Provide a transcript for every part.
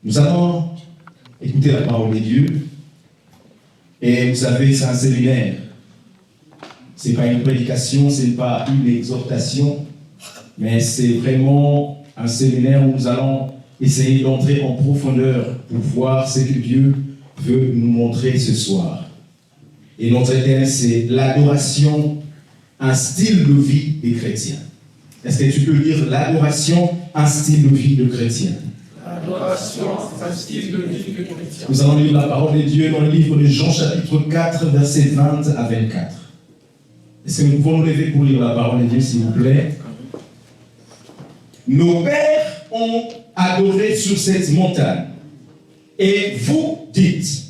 Nous allons écouter la parole de Dieu. Et vous savez, c'est un séminaire. Ce n'est pas une prédication, ce n'est pas une exhortation, mais c'est vraiment un séminaire où nous allons essayer d'entrer en profondeur pour voir ce que Dieu veut nous montrer ce soir. Et notre thème, c'est l'adoration, un style de vie des chrétiens. Est-ce que tu peux lire l'adoration, un style de vie de chrétien? L'adoration, un style de vie de chrétien. Nous allons lire la parole de Dieu dans le livre de Jean, chapitre 4, versets 20 à 24. Est-ce que nous pouvons nous lever pour lire la parole de Dieu, s'il vous plaît? Nos pères ont adoré sur cette montagne. Et vous dites,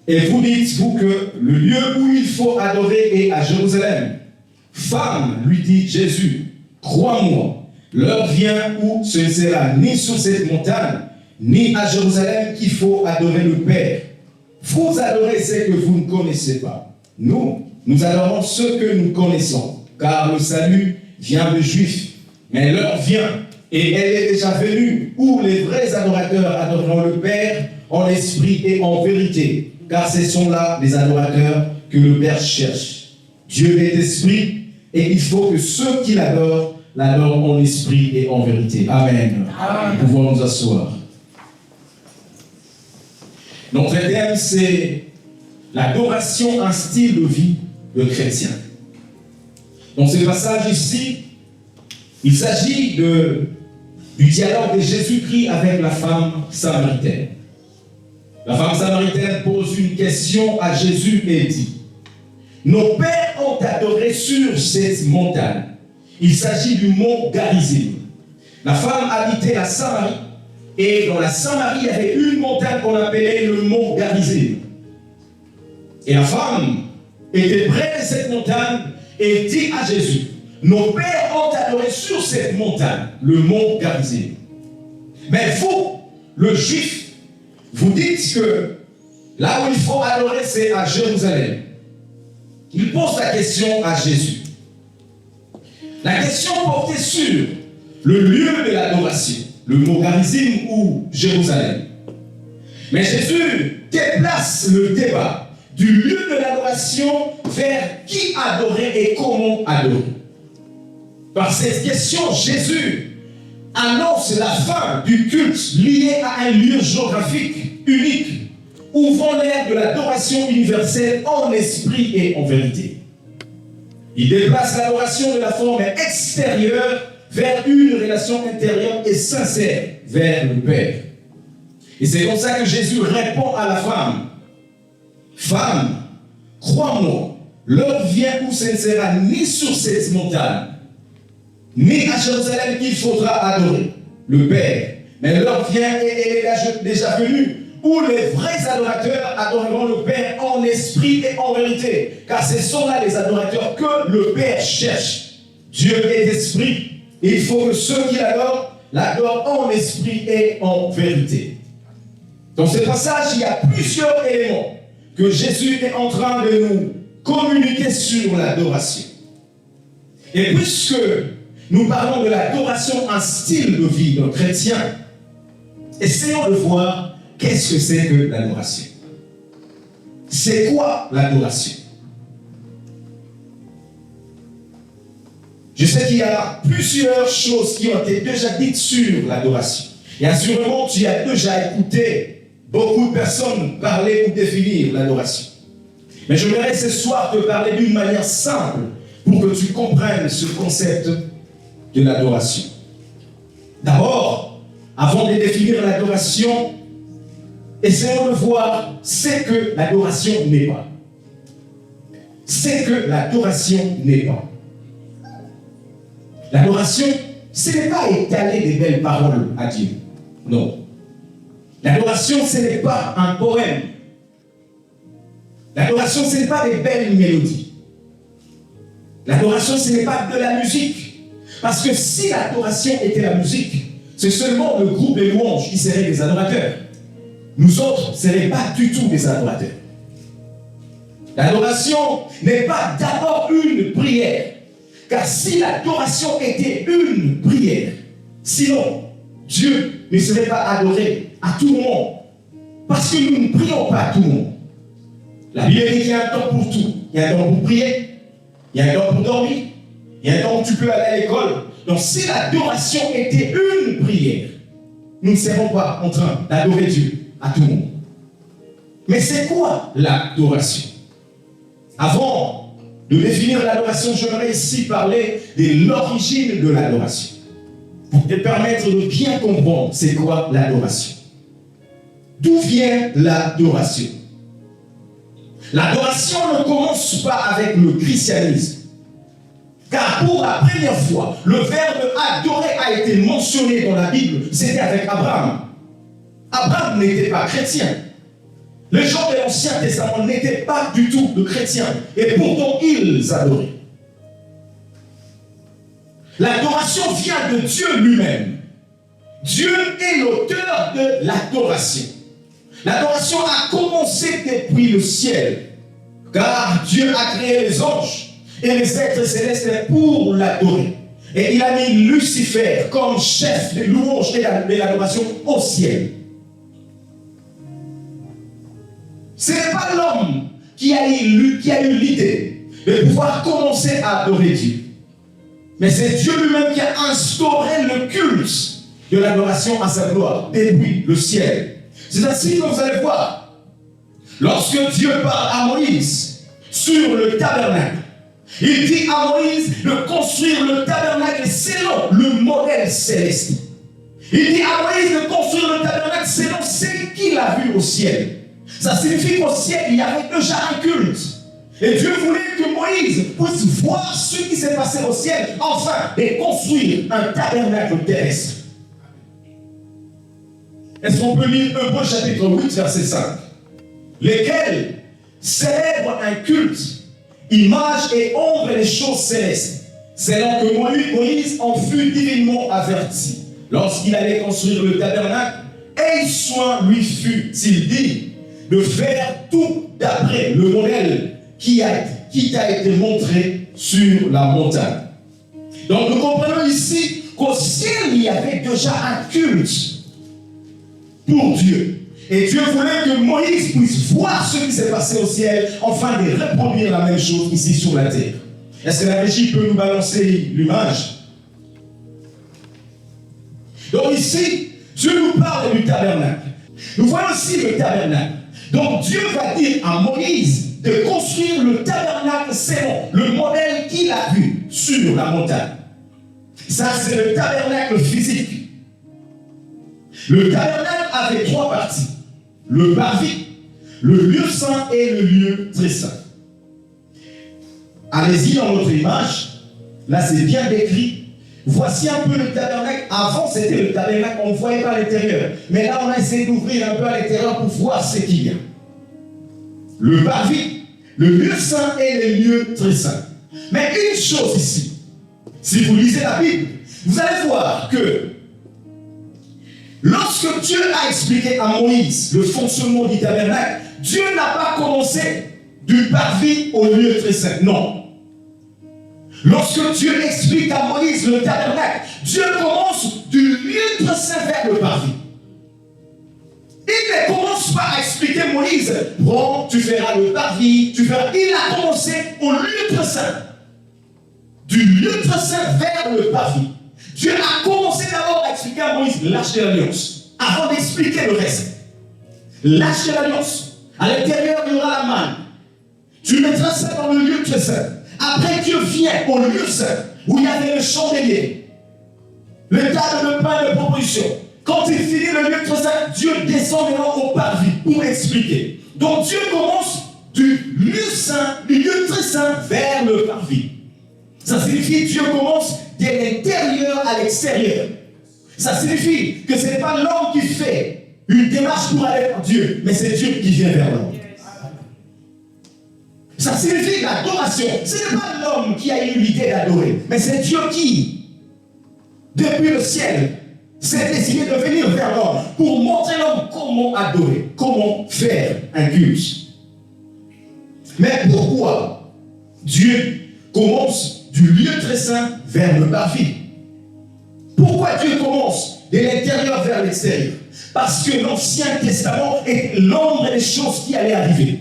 vous, que le lieu où il faut adorer est à Jérusalem. Femme, lui dit Jésus, crois-moi, l'heure vient où ce ne sera ni sur cette montagne, ni à Jérusalem qu'il faut adorer le Père. Vous adorez ce que vous ne connaissez pas. Nous adorons ce que nous connaissons, car le salut vient des Juifs. Mais l'heure vient, et elle est déjà venue, où les vrais adorateurs adoreront le Père en esprit et en vérité, car ce sont là les adorateurs que le Père cherche. Dieu est esprit, et il faut que ceux qui l'adorent en esprit et en vérité. Amen. Amen. Nous pouvons nous asseoir. Notre thème, c'est l'adoration, un style de vie de chrétien. Dans ce passage ici, il s'agit du dialogue de Jésus-Christ avec la femme samaritaine. La femme samaritaine pose une question à Jésus et dit: nos pères ont adoré sur cette montagne. Il s'agit du mont Garizim. La femme habitait la Samarie, et dans la Samarie, il y avait une montagne qu'on appelait le mont Garizim. Et la femme était près de cette montagne et dit à Jésus: nos pères ont adoré sur cette montagne, le mont Garizim. Mais vous, le juif, vous dites que là où il faut adorer, c'est à Jérusalem. Il pose la question à Jésus. La question portait sur le lieu de l'adoration, le mont Garizim ou Jérusalem. Mais Jésus déplace le débat du lieu de l'adoration vers qui adorer et comment adorer. Par cette question, Jésus annonce la fin du culte lié à un lieu géographique unique, ouvrant l'ère de l'adoration universelle en esprit et en vérité. Il déplace l'adoration de la forme extérieure vers une relation intérieure et sincère vers le Père. Et c'est comme ça que Jésus répond à la femme: femme, crois-moi, l'heure vient où ce ne sera ni sur cette montagne, ni à Jérusalem qu'il faudra adorer le Père. Mais l'heure vient et elle est déjà venue, où les vrais adorateurs adoreront le Père en esprit et en vérité. Car ce sont là les adorateurs que le Père cherche. Dieu est esprit, et il faut que ceux qui l'adorent en esprit et en vérité. Dans ce passage, il y a plusieurs éléments que Jésus est en train de nous communiquer sur l'adoration. Et puisque nous parlons de l'adoration, un style de vie d'un chrétien, essayons de voir qu'est-ce que c'est que l'adoration. C'est quoi l'adoration? Je sais qu'il y a plusieurs choses qui ont été déjà dites sur l'adoration. Et assurément, tu as déjà écouté beaucoup de personnes parler ou définir l'adoration. Mais je voudrais ce soir te parler d'une manière simple pour que tu comprennes ce concept de l'adoration. D'abord, avant de définir l'adoration, essayons de voir ce que l'adoration n'est pas. C'est que l'adoration n'est pas. L'adoration, ce n'est pas étaler des belles paroles à Dieu. Non. L'adoration, ce n'est pas un poème. L'adoration, ce n'est pas des belles mélodies. L'adoration, ce n'est pas de la musique. Parce que si l'adoration était la musique, c'est seulement le groupe des louanges qui seraient des adorateurs. Nous autres, ce n'est pas du tout des adorateurs. L'adoration n'est pas d'abord une prière. Car si l'adoration était une prière, sinon Dieu ne serait pas adoré à tout moment. Parce que nous ne prions pas à tout moment. La Bible dit qu'il y a un temps pour tout. Il y a un temps pour prier, il y a un temps pour dormir, il y a un temps où tu peux aller à l'école. Donc si l'adoration était une prière, nous ne serons pas en train d'adorer Dieu à tout moment. Mais c'est quoi l'adoration? Avant de définir l'adoration, j'aimerais ici parler de l'origine de l'adoration. Pour te permettre de bien comprendre c'est quoi l'adoration. D'où vient l'adoration? L'adoration ne commence pas avec le christianisme. Car pour la première fois, le verbe adorer a été mentionné dans la Bible, c'était avec Abraham. Abraham n'était pas chrétien. Les gens de l'Ancien Testament n'étaient pas du tout de chrétiens. Et pourtant, ils adoraient. L'adoration vient de Dieu lui-même. Dieu est l'auteur de l'adoration. L'adoration a commencé depuis le ciel. Car Dieu a créé les anges et les êtres célestes pour l'adorer. Et il a mis Lucifer comme chef des louanges et de l'adoration au ciel. Ce n'est pas l'homme qui a eu l'idée de pouvoir commencer à adorer Dieu. Mais c'est Dieu lui-même qui a instauré le culte de l'adoration à sa gloire depuis le ciel. C'est ainsi que vous allez voir, lorsque Dieu parle à Moïse sur le tabernacle, il dit à Moïse de construire le tabernacle selon le modèle céleste. Il dit à Moïse de construire le tabernacle selon ce qu'il a vu au ciel. Ça signifie qu'au ciel, il y avait déjà un culte. Et Dieu voulait que Moïse puisse voir ce qui s'est passé au ciel, enfin, et construire un tabernacle terrestre. Est-ce qu'on peut lire Hébreux chapitre 8, verset 5, lesquels célèbrent un culte, image et ombre des choses célestes, selon que Moïse en fut divinement averti, lorsqu'il allait construire le tabernacle, et soin lui fut, s'il dit, de faire tout d'après le modèle qui t'a été montré sur la montagne. Donc nous comprenons ici qu'au ciel, il y avait déjà un culte pour Dieu. Et Dieu voulait que Moïse puisse voir ce qui s'est passé au ciel, afin de reproduire la même chose ici sur la terre. Est-ce que la régie peut nous balancer l'image? Donc ici, Dieu nous parle du tabernacle. Nous voyons aussi le tabernacle. Donc Dieu va dire à Moïse de construire le tabernacle selon le modèle qu'il a vu sur la montagne. Ça, c'est le tabernacle physique. Le tabernacle avait trois parties. Le parvis, le lieu saint et le lieu très saint. Allez-y dans notre image. Là, c'est bien décrit. Voici un peu le tabernacle. Avant, c'était le tabernacle, on ne voyait pas l'intérieur. Mais là, on a essayé d'ouvrir un peu à l'intérieur pour voir ce qu'il y a. Le parvis, le lieu saint et le lieu très saint. Mais une chose ici, si vous lisez la Bible, vous allez voir que lorsque Dieu a expliqué à Moïse le fonctionnement du tabernacle, Dieu n'a pas commencé du parvis au lieu très saint. Non. Lorsque Dieu explique à Moïse le tabernacle, Dieu commence du lieu très saint vers le parvis. Il ne commence pas à expliquer à Moïse, bon, tu feras le parvis, tu feras. Il a commencé au lieu très saint. Du lieu très saint vers le parvis. Dieu a commencé d'abord à expliquer à Moïse l'arche de l'alliance, avant d'expliquer le reste. L'arche de l'alliance, à l'intérieur il y aura la manne. Tu mettras ça dans le lieu très saint. Après Dieu vient au lieu saint, où il y avait le chandelier, le table de pain de proposition. Quand il finit le lieu très saint, Dieu descend maintenant au parvis pour expliquer. Donc Dieu commence du lieu saint, du lieu très saint vers le parvis. Ça signifie que Dieu commence de l'intérieur à l'extérieur. Ça signifie que ce n'est pas l'homme qui fait une démarche pour aller vers Dieu, mais c'est Dieu qui vient vers l'homme. Ça signifie l'adoration. Ce n'est pas l'homme qui a eu l'idée d'adorer, mais c'est Dieu qui, depuis le ciel, s'est décidé de venir vers l'homme pour montrer l'homme comment adorer, comment faire un culte. Mais pourquoi Dieu commence du lieu très saint vers le parvis? Pourquoi Dieu commence de l'intérieur vers l'extérieur. Parce que l'Ancien Testament est l'ombre des choses qui allaient arriver.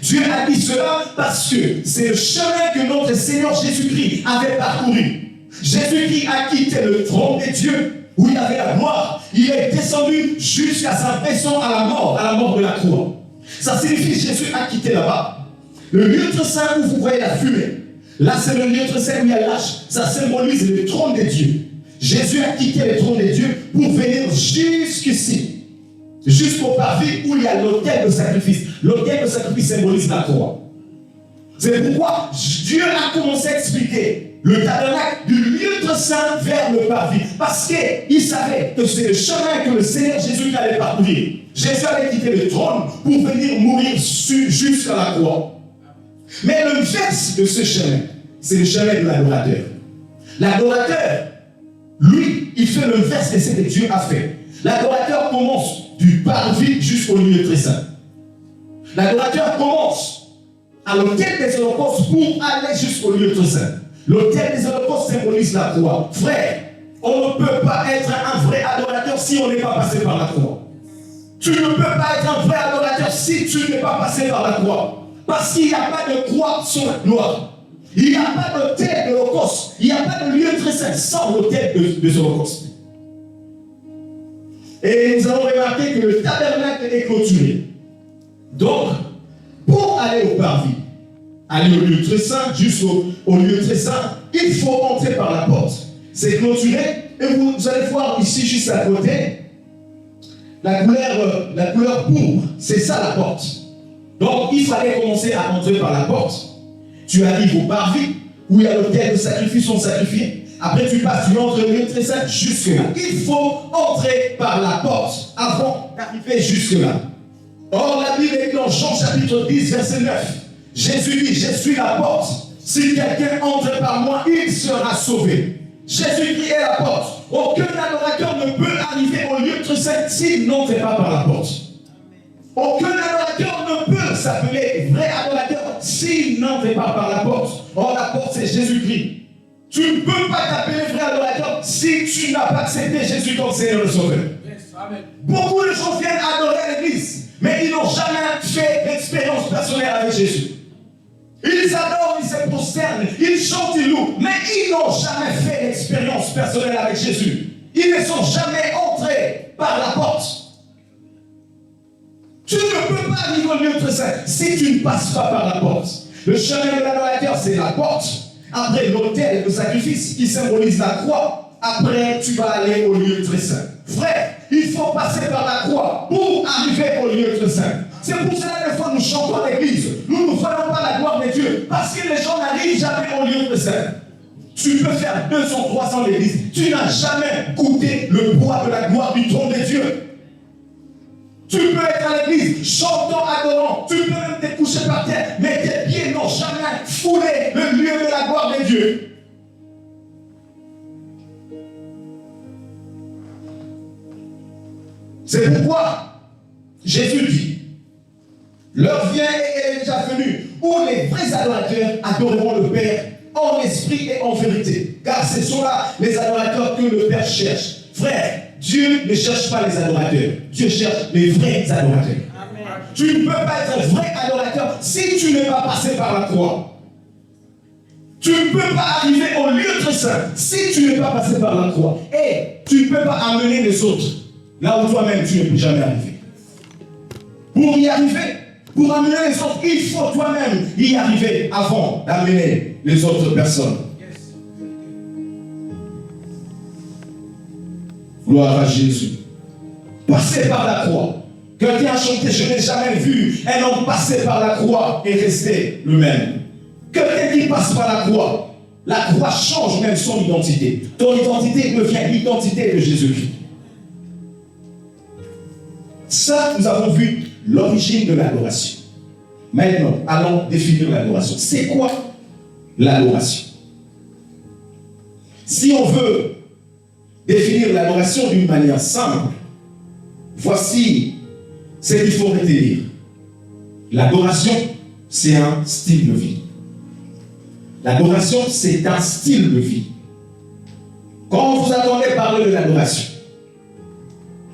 Dieu a dit cela parce que c'est le chemin que notre Seigneur Jésus-Christ avait parcouru. Jésus-Christ a quitté le trône de Dieu où il y avait la gloire. Il est descendu jusqu'à sa personne à la mort de la croix. Ça signifie que Jésus a quitté là-bas. Le lieu très saint où vous voyez la fumée. Là, c'est le lieu très saint où il y a l'âge. Ça symbolise le trône de Dieu. Jésus a quitté le trône de Dieu pour venir jusqu'ici. Jusqu'au parvis où il y a l'autel de sacrifice. L'autel de sacrifice symbolise la croix. C'est pourquoi Dieu a commencé à expliquer le tabernacle du lieu très saint vers le parvis. Parce qu'il savait que c'est le chemin que le Seigneur Jésus allait parcourir. Jésus avait quitté le trône pour venir mourir jusqu'à la croix. Mais le verset de ce chemin, c'est le chemin de l'adorateur. L'adorateur, lui, il fait le verset de ce que Dieu a fait. L'adorateur commence du parvis jusqu'au lieu très saint. L'adorateur commence à l'autel des holocaustes pour aller jusqu'au lieu très saint. L'autel des holocaustes symbolise la croix. Frère, on ne peut pas être un vrai adorateur si on n'est pas passé par la croix. Tu ne peux pas être un vrai adorateur si tu n'es pas passé par la croix. Parce qu'il n'y a pas de croix sur la gloire. Il n'y a pas d'autel de l'holocauste. Il n'y a pas de lieu très saint sans l'autel des holocaustes. Et nous avons remarqué que le tabernacle est clôturé. Donc, pour aller au parvis, aller au lieu très saint, jusqu'au lieu très saint, il faut entrer par la porte. C'est clôturé. Et vous allez voir ici, juste à côté, la couleur pourpre. C'est ça la porte. Donc, il fallait commencer à entrer par la porte. Tu arrives au parvis, où il y a l'autel de sacrifice, on sacrifie. Après, tu passes, tu entres le lieu très saint jusque-là. Il faut entrer par la porte avant d'arriver jusque-là. Or, la Bible est dans Jean chapitre 10, verset 9. Jésus dit, je suis la porte. Si quelqu'un entre par moi, il sera sauvé. Jésus-Christ est la porte. Aucun adorateur ne peut arriver au lieu très saint s'il n'entre pas par la porte. Aucun adorateur ne peut s'appeler vrai adorateur s'il n'entre pas par la porte. Or, la porte, c'est Jésus-Christ. Tu ne peux pas t'appeler vrai adorateur si tu n'as pas accepté Jésus comme Seigneur et Sauveur. Beaucoup de gens viennent adorer l'église, mais ils n'ont jamais fait l'expérience personnelle avec Jésus. Ils adorent, ils se prosternent, ils chantent, ils louent, mais ils n'ont jamais fait l'expérience personnelle avec Jésus. Ils ne sont jamais entrés par la porte. Tu ne peux pas arriver au lieu très saint si tu ne passes pas par la porte. Le chemin de l'adorateur, c'est la porte. Après, l'autel de sacrifice qui symbolise la croix. Après, tu vas aller au lieu très saint. Frère, il faut passer par la croix pour arriver au lieu très saint. C'est pour cela que des fois nous chantons à l'église. Nous ne voyons pas la gloire de Dieu. Parce que les gens n'arrivent jamais au lieu très saint. Tu peux faire 200, 300 l'église. Tu n'as jamais goûté le poids de la gloire du trône de Dieu. Tu peux être à l'église, chantant, adorant. Tu peux même te coucher par terre, mais tes pieds n'ont jamais foulé le lieu de la gloire de Dieu. C'est pourquoi Jésus dit, l'heure vient et elle est déjà venue, où les vrais adorateurs adoreront le Père en esprit et en vérité. Car ce sont là les adorateurs que le Père cherche. Frère, Dieu ne cherche pas les adorateurs. Dieu cherche les vrais adorateurs. Amen. Tu ne peux pas être un vrai adorateur si tu n'es pas passé par la croix. Tu ne peux pas arriver au lieu très saint si tu n'es pas passé par la croix. Et tu ne peux pas amener les autres là où toi-même tu ne peux jamais arriver. Pour y arriver, pour amener les autres, il faut toi-même y arriver avant d'amener les autres personnes. Gloire à Jésus. Passer par la croix. Quelqu'un a chanté, je n'ai jamais vu un homme passer par la croix et rester le même. Quelqu'un qui passe par la croix change même son identité. Ton identité devient l'identité de Jésus-Christ. Ça, nous avons vu l'origine de l'adoration. Maintenant, allons définir l'adoration. C'est quoi l'adoration? Si on veut définir l'adoration d'une manière simple, voici ce qu'il faut retenir. L'adoration, c'est un style de vie. L'adoration, c'est un style de vie. Quand vous entendez parler de l'adoration,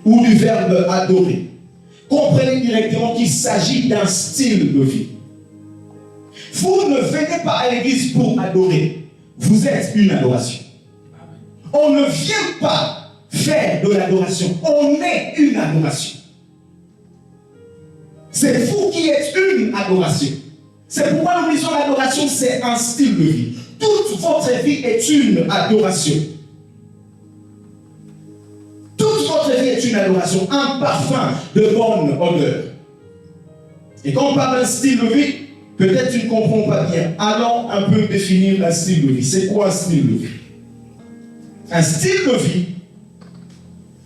ou du verbe adorer, comprenez directement qu'il s'agit d'un style de vie. Vous ne venez pas à l'église pour adorer, vous êtes une adoration. On ne vient pas faire de l'adoration, on est une adoration. C'est vous qui êtes une adoration. C'est pourquoi nous disons l'adoration, c'est un style de vie. Toute votre vie est une adoration. Toute votre vie est une adoration, un parfum de bonne odeur. Et quand on parle d'un style de vie, peut-être tu ne comprends pas bien. Allons un peu définir un style de vie. C'est quoi un style de vie? Un style de vie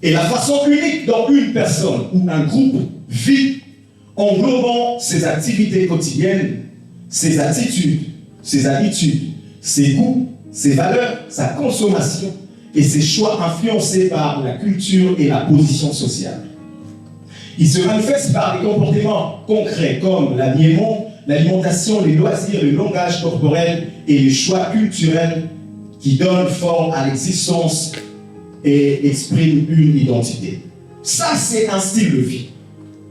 est la façon unique dont une personne ou un groupe vit, englobant ses activités quotidiennes, ses attitudes, ses habitudes, ses goûts, ses valeurs, sa consommation et ses choix influencés par la culture et la position sociale. Il se manifeste par des comportements concrets comme l'habillement, l'alimentation, les loisirs, le langage corporel et les choix culturels qui donnent forme à l'existence et expriment une identité. Ça, c'est un style de vie.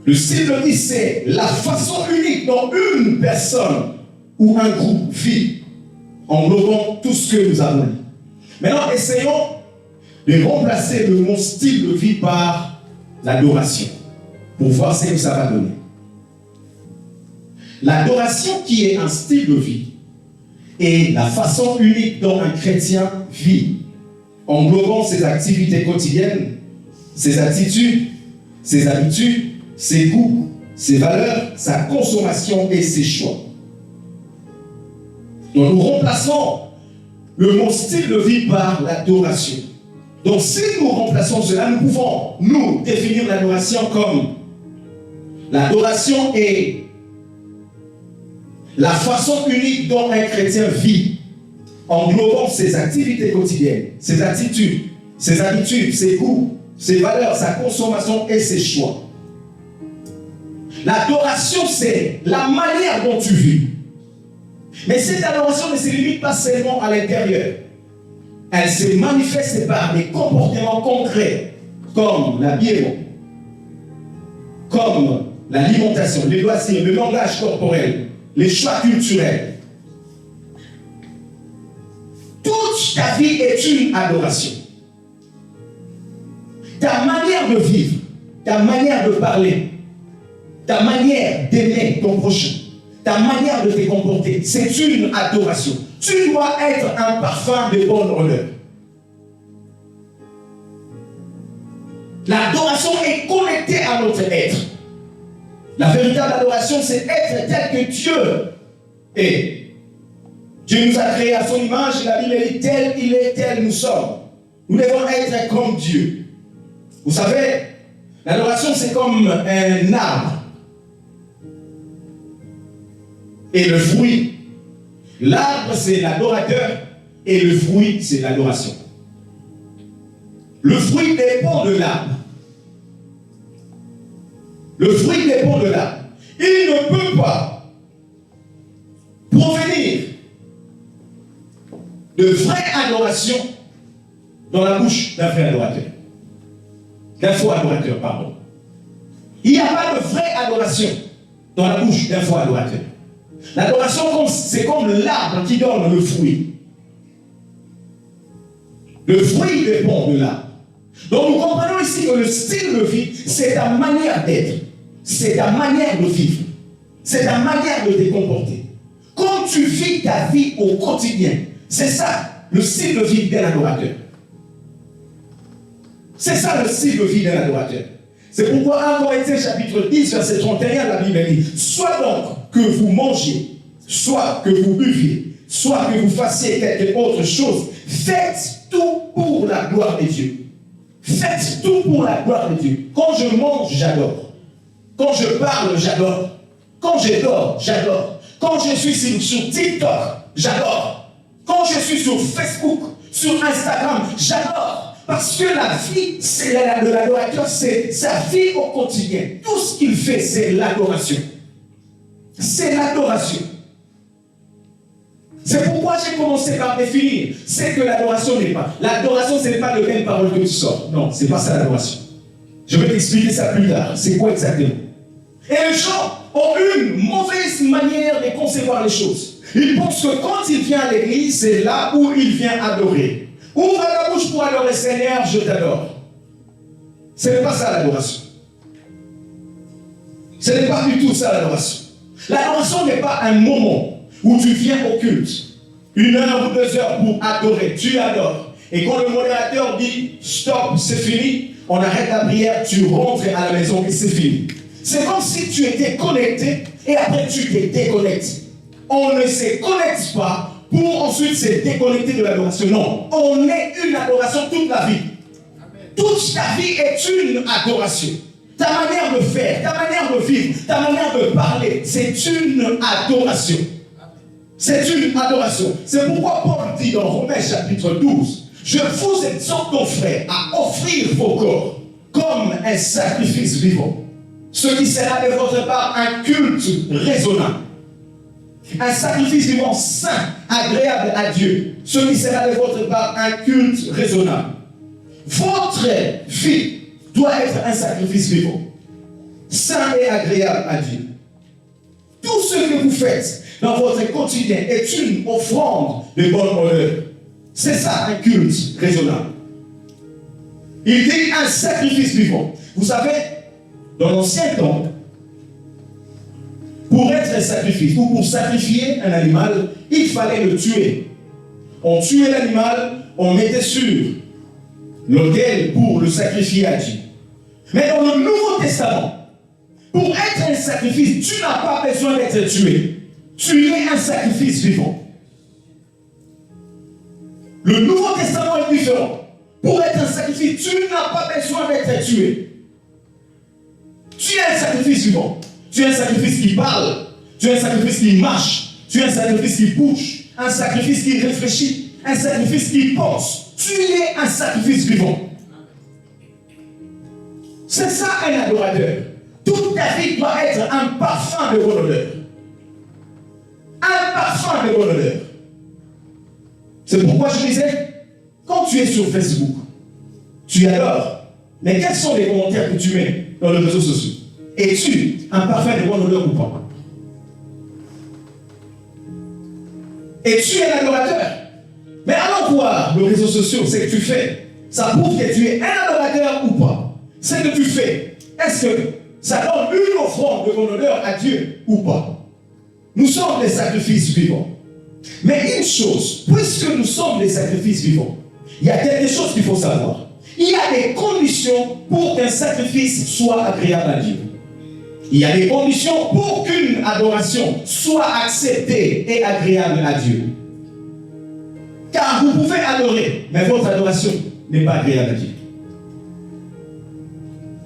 Le style de vie, c'est la façon unique dont une personne ou un groupe vit, englobant tout ce que nous avons dit. Maintenant, essayons de remplacer le mot style de vie par l'adoration, pour voir ce que ça va donner. L'adoration, qui est un style de vie, est la façon unique dont un chrétien vit, englobant ses activités quotidiennes, ses attitudes, ses habitudes, ses goûts, ses valeurs, sa consommation et ses choix. Donc nous remplaçons le mot style de vie par l'adoration. Donc si nous remplaçons cela, nous pouvons nous définir l'adoration comme l'adoration est la façon unique dont un chrétien vit, englobant ses activités quotidiennes, ses attitudes, ses habitudes, ses goûts, ses valeurs, sa consommation et ses choix. L'adoration, c'est la manière dont tu vis. Mais cette adoration ne se limite pas seulement à l'intérieur. Elle se manifeste par des comportements concrets, comme l'habillement, comme l'alimentation, les loisirs, le langage corporel, les choix culturels. Toute ta vie est une adoration. Ta manière de vivre, ta manière de parler, ta manière d'aimer ton prochain, ta manière de te comporter, c'est une adoration. Tu dois être un parfum de bonne odeur. L'adoration est connectée à notre être. La véritable adoration, c'est être tel que Dieu est. Dieu nous a créés à son image, la Bible dit tel il est, tel nous sommes. Nous devons être comme Dieu. Vous savez, l'adoration, c'est comme un arbre. Et le fruit, l'arbre, c'est l'adorateur, et le fruit, c'est l'adoration. Le fruit dépend de l'arbre. Le fruit dépend de l'arbre. Il ne peut pas provenir de vraie adoration dans la bouche d'un vrai adorateur. D'un faux adorateur, pardon. Il n'y a pas de vraie adoration dans la bouche d'un faux adorateur. L'adoration, c'est comme l'arbre qui donne le fruit. Le fruit dépend de l'arbre. Donc nous comprenons ici que le style de vie, c'est ta manière d'être. C'est ta manière de vivre. C'est ta manière de te comporter. Quand tu vis ta vie au quotidien, c'est ça le style de vie d'un adorateur. C'est ça le style de vie d'un adorateur. C'est pourquoi 1 Corinthiens chapitre 10, verset 31, la Bible dit « Soit donc que vous mangiez, soit que vous buviez, soit que vous fassiez quelque autre chose, faites tout pour la gloire de Dieu. » Faites tout pour la gloire de Dieu. Quand je mange, j'adore. Quand je parle, j'adore. Quand je dors, j'adore. Quand je suis sur TikTok, j'adore. Quand je suis sur Facebook, sur Instagram, j'adore. Parce que la vie de l'adorateur, c'est sa vie au quotidien. Tout ce qu'il fait, c'est l'adoration. C'est l'adoration. C'est pourquoi j'ai commencé par définir. C'est que l'adoration n'est pas. L'adoration, ce n'est pas le même parole que tu sors. Non, ce n'est pas ça l'adoration. Je vais t'expliquer ça plus tard. C'est quoi exactement? Et les gens ont une mauvaise manière de concevoir les choses. Ils pensent que quand il vient à l'église, c'est là où il vient adorer. Ouvre la bouche pour adorer Seigneur, je t'adore. Ce n'est pas ça l'adoration. Ce n'est pas du tout ça l'adoration. L'adoration n'est pas un moment où tu viens au culte, 1 heure ou 2 heures pour adorer, tu adores. Et quand le modérateur dit stop, c'est fini, on arrête la prière, tu rentres à la maison et c'est fini. C'est comme si tu étais connecté et après tu t'es déconnecté. On ne se connecte pas pour ensuite se déconnecter de l'adoration. Non, on est une adoration toute la vie. Toute ta vie est une adoration. Ta manière de faire, ta manière de vivre, ta manière de parler, c'est une adoration. C'est une adoration. C'est pourquoi Paul dit dans Romains chapitre 12, je vous exhorte, mon frère, à offrir vos corps comme un sacrifice vivant. Ce qui sera de votre part un culte raisonnable. Un sacrifice vivant saint, agréable à Dieu. Ce qui sera de votre part un culte raisonnable. Votre vie doit être un sacrifice vivant, saint et agréable à Dieu. Tout ce que vous faites dans votre quotidien est une offrande de bonne honneur. C'est ça un culte raisonnable. Il dit un sacrifice vivant. Vous savez, dans l'ancien temps, pour être un sacrifice ou pour sacrifier un animal, il fallait le tuer. On tuait l'animal, on mettait sur l'autel pour le sacrifier à Dieu. Mais dans le Nouveau Testament, pour être un sacrifice, tu n'as pas besoin d'être tué. Tu es un sacrifice vivant. Le Nouveau Testament est différent. Pour être un sacrifice, tu n'as pas besoin d'être tué. Tu es un sacrifice vivant. Tu es un sacrifice qui parle. Tu es un sacrifice qui marche. Tu es un sacrifice qui bouge. Un sacrifice qui réfléchit. Un sacrifice qui pense. Tu es un sacrifice vivant. C'est ça un adorateur. Toute ta vie doit être un parfum de bonne odeur. Un parfum de bonne odeur. C'est pourquoi je disais, quand tu es sur Facebook, tu adores. Mais quels sont les commentaires que tu mets dans les réseaux sociaux? Es-tu un parfum de bonne odeur ou pas? Es-tu un adorateur? Mais allons voir les réseaux sociaux, ce que tu fais. Ça prouve que tu es un adorateur ou pas. Ce que tu fais, est-ce que ça donne une offrande de bonne odeur à Dieu ou pas? Nous sommes des sacrifices vivants. Mais une chose, puisque nous sommes des sacrifices vivants, il y a quelque chose qu'il faut savoir. Il y a des conditions pour qu'un sacrifice soit agréable à Dieu. Il y a des conditions pour qu'une adoration soit acceptée et agréable à Dieu. Car vous pouvez adorer, mais votre adoration n'est pas agréable à Dieu.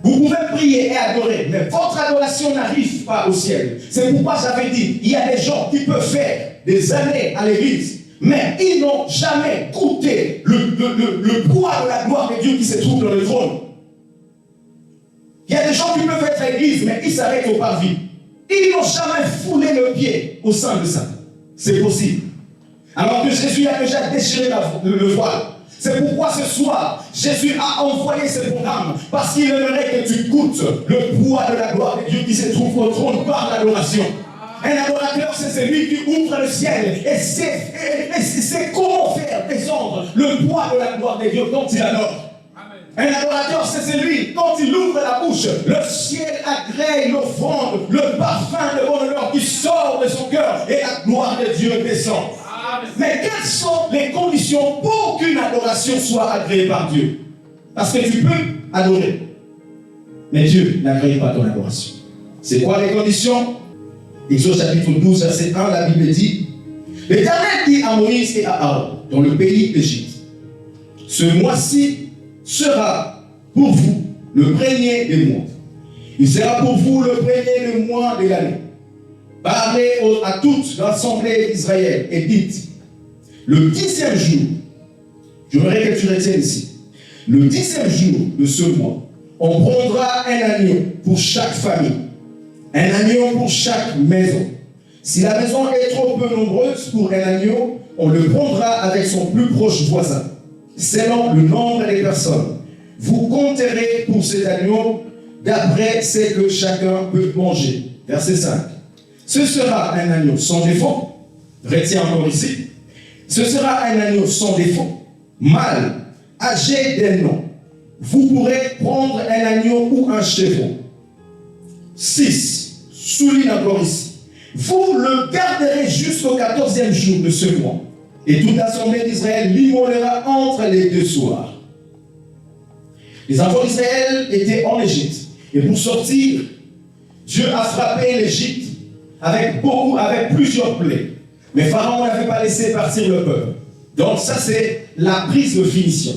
Vous pouvez prier et adorer, mais votre adoration n'arrive pas au ciel. C'est pourquoi j'avais dit, il y a des gens qui peuvent faire des années à l'église, mais ils n'ont jamais goûté le poids de la gloire de Dieu qui se trouve dans le trône. Il y a des gens qui peuvent être à l'église, mais ils s'arrêtent au parvis. Ils n'ont jamais foulé le pied au sein de ça. C'est possible. Alors que Jésus a déjà déchiré le voile. C'est pourquoi ce soir, Jésus a envoyé ce programme, parce qu'il aimerait que tu goûtes le poids de la gloire de Dieu qui se trouve au trône par l'adoration. Un adorateur, c'est celui qui ouvre le ciel et sait comment faire descendre le poids de la gloire de Dieu quand il adore. Un adorateur, c'est celui, quand il ouvre la bouche, le ciel agrée l'offrande, le parfum de bonne odeur qui sort de son cœur et la gloire de Dieu descend. Mais quelles sont les conditions pour qu'une adoration soit agréée par Dieu? Parce que tu peux adorer, mais Dieu n'agrée pas ton adoration. C'est quoi les conditions? Exode chapitre 12, verset 1, la Bible dit, l'Éternel dit à Moïse et à Aaron, dans le pays d'Égypte, ce mois-ci sera pour vous le premier des mois. Il sera pour vous le premier des mois de l'année. Parlez à toute l'assemblée d'Israël et dites, le 10e jour, j'aimerais que tu retiennes ici, le 10e jour de ce mois, on prendra un agneau pour chaque famille, un agneau pour chaque maison. Si la maison est trop peu nombreuse pour un agneau, on le prendra avec son plus proche voisin, selon le nombre des personnes. vous compterez pour cet agneau d'après ce que chacun peut manger. Verset 5. Ce sera un agneau sans défaut. Retiens encore ici. Ce sera un agneau sans défaut, mâle, âgé d'un an. Vous pourrez prendre un agneau ou un chevreau. 6. Souligne encore ici. Vous le garderez jusqu'au 14e jour de ce mois. Et toute l'assemblée d'Israël l'immolera entre les deux soirs. Les enfants d'Israël étaient en Égypte. Et pour sortir, Dieu a frappé l'Égypte avec plusieurs plaies. Mais Pharaon n'avait pas laissé partir le peuple. Donc ça, c'est la prise de finition.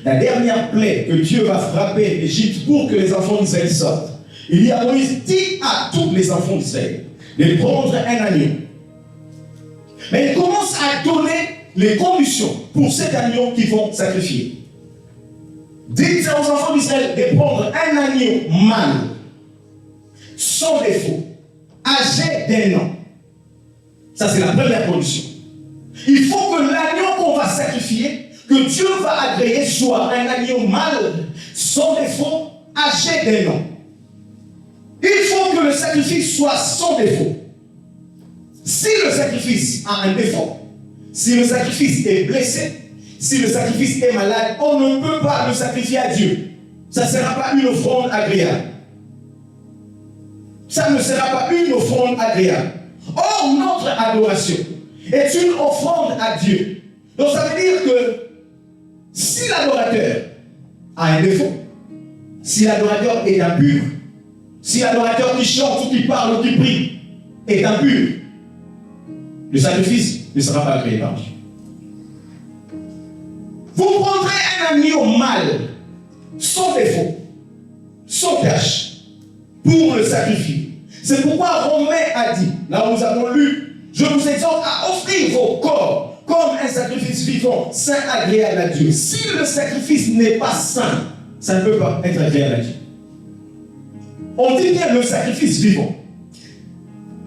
La dernière plaie que Dieu va frapper l'Égypte pour que les enfants d'Israël sortent. Il dit à Moïse, dis à tous les enfants d'Israël de prendre un agneau. Mais il commence à donner les conditions pour cet agneau qu'ils vont sacrifier. Dites aux enfants d'Israël de prendre un agneau mâle, sans défaut, âgé d'un an. Ça, c'est la première condition. Il faut que l'agneau qu'on va sacrifier, que Dieu va agréer, soit un agneau mâle, sans défaut, âgé d'un an. Il faut que le sacrifice soit sans défaut. Si le sacrifice a un défaut, si le sacrifice est blessé, si le sacrifice est malade, on ne peut pas le sacrifier à Dieu. Ça ne sera pas une offrande agréable. Ça ne sera pas une offrande agréable. Or, notre adoration est une offrande à Dieu. Donc ça veut dire que si l'adorateur a un défaut, si l'adorateur est impur, si l'adorateur qui chante ou qui parle ou qui prie est impur, le sacrifice ne sera pas agréé par Dieu. Vous prendrez un agneau mâle, sans défaut, sans tache, pour le sacrifier. C'est pourquoi Romain a dit, là où nous avons lu, je vous exhorte à offrir vos corps comme un sacrifice vivant, saint, agréable à Dieu. Si le sacrifice n'est pas saint, ça ne peut pas être agréable à Dieu. On dit bien le sacrifice vivant.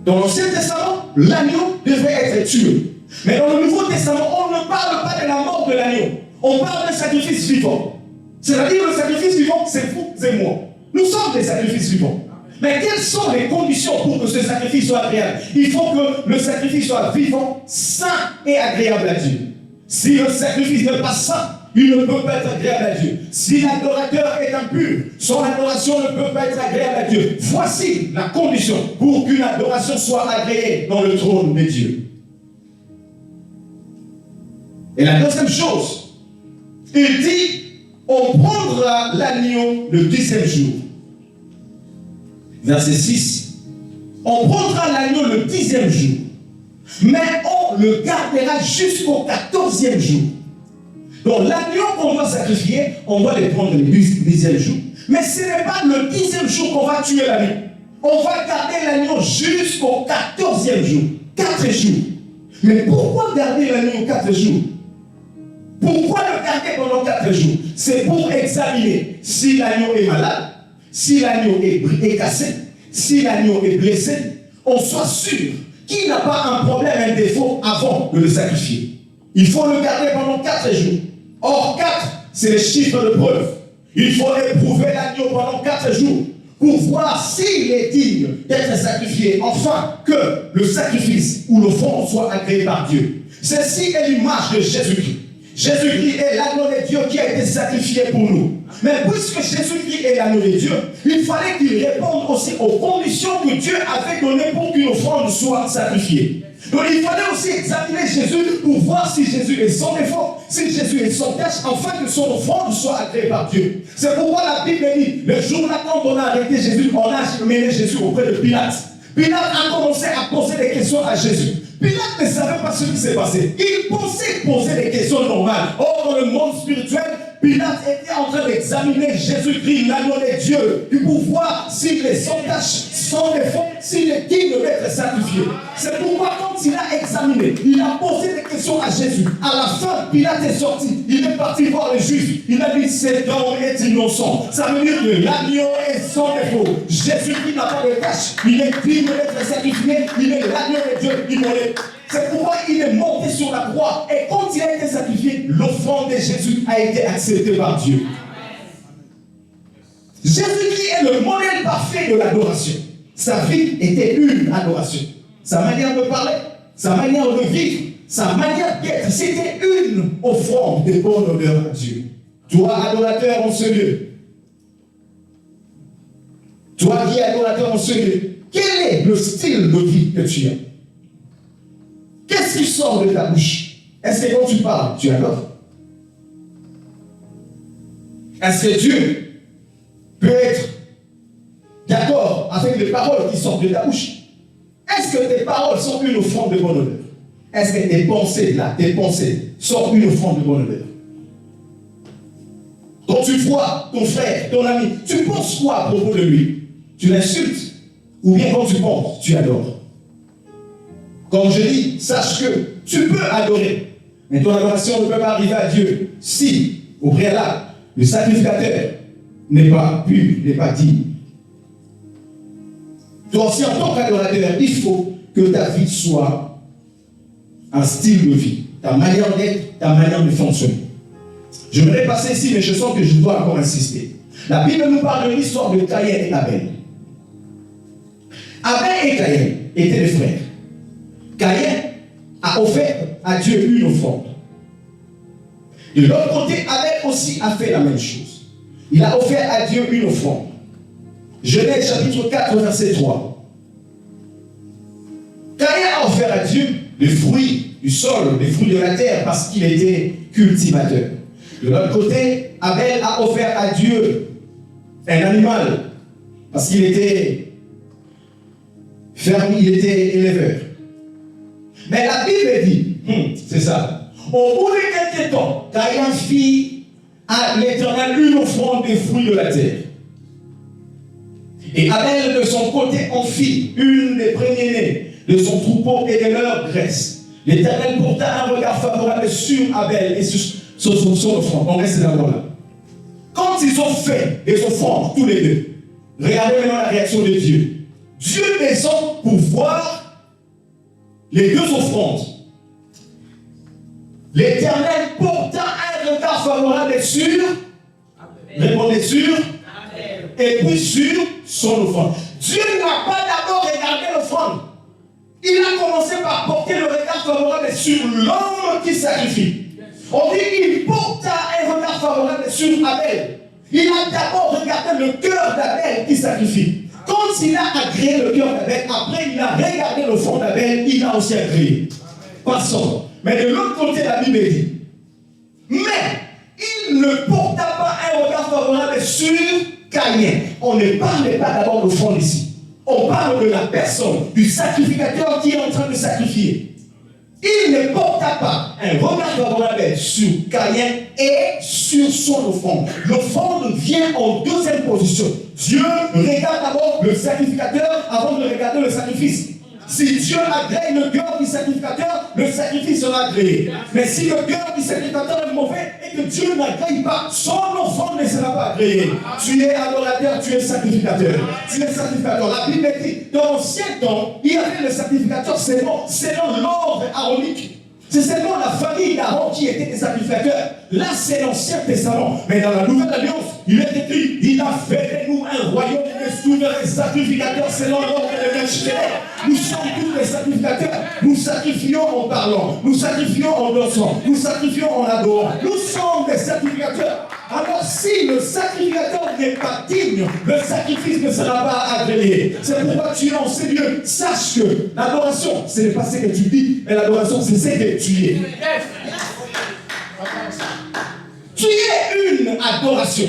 Dans l'Ancien Testament, l'agneau devait être tué. Mais dans le Nouveau Testament, on ne parle pas de la mort de l'agneau. On parle d'un sacrifice vivant. C'est-à-dire le sacrifice vivant, c'est vous et moi. Nous sommes des sacrifices vivants. Mais quelles sont les conditions pour que ce sacrifice soit agréable? Il faut que le sacrifice soit vivant, saint et agréable à Dieu. Si le sacrifice n'est pas saint, il ne peut pas être agréable à Dieu. Si l'adorateur est impur, son adoration ne peut pas être agréable à Dieu. Voici la condition pour qu'une adoration soit agréée dans le trône de Dieu. Et la deuxième chose, il dit, on prendra l'agneau le 10e jour. Verset 6. On prendra l'agneau le 10e jour, mais on le gardera jusqu'au 14e jour. Donc l'agneau qu'on doit sacrifier, on doit le prendre le 10e jour. Mais ce n'est pas le 10e jour qu'on va tuer l'agneau. On va garder l'agneau jusqu'au 14e jour. 4 jours. Mais pourquoi garder l'agneau 4 jours? Pourquoi le garder pendant 4 jours? C'est pour examiner si l'agneau est malade, si l'agneau est cassé, si l'agneau est blessé, on soit sûr qu'il n'a pas un problème, un défaut avant de le sacrifier. Il faut le garder pendant 4 jours. Or, 4, c'est le chiffre de preuve. Il faut éprouver l'agneau pendant 4 jours pour voir s'il est digne d'être sacrifié, enfin que le sacrifice ou l'offrande soit agréé par Dieu. Ceci est l'image de Jésus-Christ. Jésus-Christ est l'agneau de Dieu qui a été sacrifié pour nous. Mais puisque Jésus-Christ est l'agneau de Dieu, il fallait qu'il réponde aussi aux conditions que Dieu avait données pour qu'une offrande soit sacrifiée. Donc il fallait aussi examiner Jésus pour voir si Jésus est sans défaut, si Jésus est sans tache, afin que son offrande soit agréée par Dieu. C'est pourquoi la Bible dit, le jour-là quand on a arrêté Jésus, on a mené Jésus auprès de Pilate. Pilate a commencé à poser des questions à Jésus. Pilate ne savait pas ce qui s'est passé. Il pensait poser des questions normales. Or, dans le monde spirituel, Pilate était en train d'examiner Jésus-Christ, l'agneau de Dieu, pour voir s'il est sans tache, sans défaut, s'il est digne d'être sacrifié. C'est pourquoi quand il a examiné, il a posé des questions à Jésus. À la fin, Pilate est sorti. Il est parti voir les Juifs. Il a dit, cet homme est innocent. Ça veut dire que l'agneau est sans défaut. Jésus-Christ n'a pas de tache. Il est digne d'être sacrifié. Il est l'agneau de Dieu immolé. C'est pourquoi il est monté sur la croix. Et quand il a été sacrifié, l'offrande de Jésus a été acceptée par Dieu. Jésus-Christ est le modèle parfait de l'adoration. Sa vie était une adoration. Sa manière de parler, sa manière de vivre, sa manière d'être, c'était une offrande de bonne odeur à Dieu. Toi, adorateur en ce lieu, toi qui es adorateur en ce lieu, quel est le style de vie que tu as? Qu'est-ce qui sort de ta bouche? Est-ce que quand tu parles, tu adores? Est-ce que Dieu peut être d'accord avec les paroles qui sortent de ta bouche? Est-ce que tes paroles sont une offrande de bonne odeur? Est-ce que tes pensées sont une offrande de bonne odeur? Quand tu vois ton frère, ton ami, tu penses quoi à propos de lui? Tu l'insultes? Ou bien quand tu penses, tu adores? Comme je dis, sache que tu peux adorer, mais ton adoration ne peut pas arriver à Dieu si, au préalable, le sacrificateur n'est pas pur, n'est pas digne. Toi aussi, en tant qu'adorateur, il faut que ta vie soit un style de vie, ta manière d'être, ta manière de fonctionner. Je voudrais passer ici, mais je sens que je dois encore insister. La Bible nous parle de l'histoire de Caïn et Abel. Abel et Caïn étaient des frères. Caïn a offert à Dieu une offrande. De l'autre côté, Abel aussi a fait la même chose. Il a offert à Dieu une offrande. Genèse chapitre 4, verset 3. Caïn a offert à Dieu les fruits du sol, les fruits de la terre, parce qu'il était cultivateur. De l'autre côté, Abel a offert à Dieu un animal, parce qu'il était fermier, il était éleveur. Mais la Bible dit, c'est ça, au bout de quelques temps, Caïn fit à l'Éternel une offrande des fruits de la terre. Et Abel, de son côté, en fit une des premiers-nés de son troupeau et de leur graisse. L'Éternel porta un regard favorable sur Abel et sur son offrande. On reste d'abord là. Quand ils ont fait des offrandes, tous les deux, regardez maintenant la réaction de Dieu. Dieu descend pour voir les deux offrandes. L'Éternel porta un regard favorable sur Abel. Répondez sur Abel. Et puis sur son offrande. Dieu n'a pas d'abord regardé l'offrande. Il a commencé par porter le regard favorable sur l'homme qui sacrifie. On dit qu'il porta un regard favorable sur Abel. Il a d'abord regardé le cœur d'Abel qui sacrifie. Quand il a agréé le cœur d'Abel, après il a regardé le front d'Abel, il a aussi agréé. Passons. Mais de l'autre côté, la Bible dit, mais il ne porta pas un regard favorable sur Caïn. On ne parle pas d'abord de front ici. On parle de la personne, du sacrificateur qui est en train de sacrifier. Il ne porta pas un regard favorable sur Caïn et sur son offrande. L'offrande vient en deuxième position. Dieu regarde d'abord le sacrificateur avant de regarder le sacrifice. Si Dieu agrée le cœur du sacrificateur, le sacrifice sera agréé. Mais si le cœur du sacrificateur est mauvais et que Dieu n'agrée pas, son offrande ne sera pas agréée. Tu es adorateur, tu es sacrificateur. Tu es sacrificateur. La Bible dit, dans l'ancien temps, il y avait le sacrificateur selon l'ordre aronique. C'est seulement la famille d'Aaron qui était des sacrificateurs. Là, c'est l'Ancien Testament. Mais dans la Nouvelle Alliance, il est écrit, il a fait de nous un royaume de souverains sacrificateurs selon l'ordre de Melchizedek. Nous sommes tous des sacrificateurs. Nous sacrifions en parlant. Nous sacrifions en dansant. Nous sacrifions en adorant. Nous sommes des sacrificateurs. Alors si le sacrificateur n'est pas digne, le sacrifice ne sera pas agréé. C'est pourquoi tu es en ces lieux. Sache que l'adoration, ce n'est pas ce que tu dis, mais l'adoration, c'est ce que tu es. Tu es une adoration.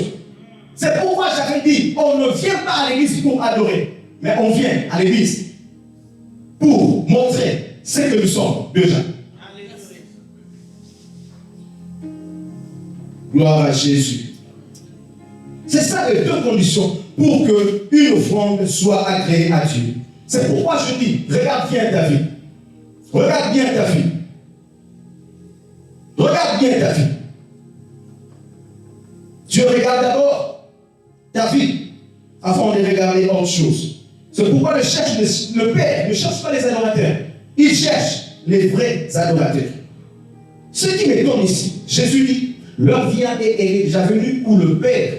C'est pourquoi j'avais dit, on ne vient pas à l'église pour adorer, mais on vient à l'église pour montrer ce que nous sommes déjà. Gloire à Jésus. C'est ça les deux conditions pour qu'une offrande soit agréée à Dieu. C'est pourquoi je dis, regarde bien ta vie. Regarde bien ta vie. Regarde bien ta vie. Dieu regarde d'abord ta vie avant de regarder autre chose. C'est pourquoi le Père ne cherche pas les adorateurs. Il cherche les vrais adorateurs. Ce qui m'étonne ici, Jésus dit, l'heure vient et est déjà venue où le Père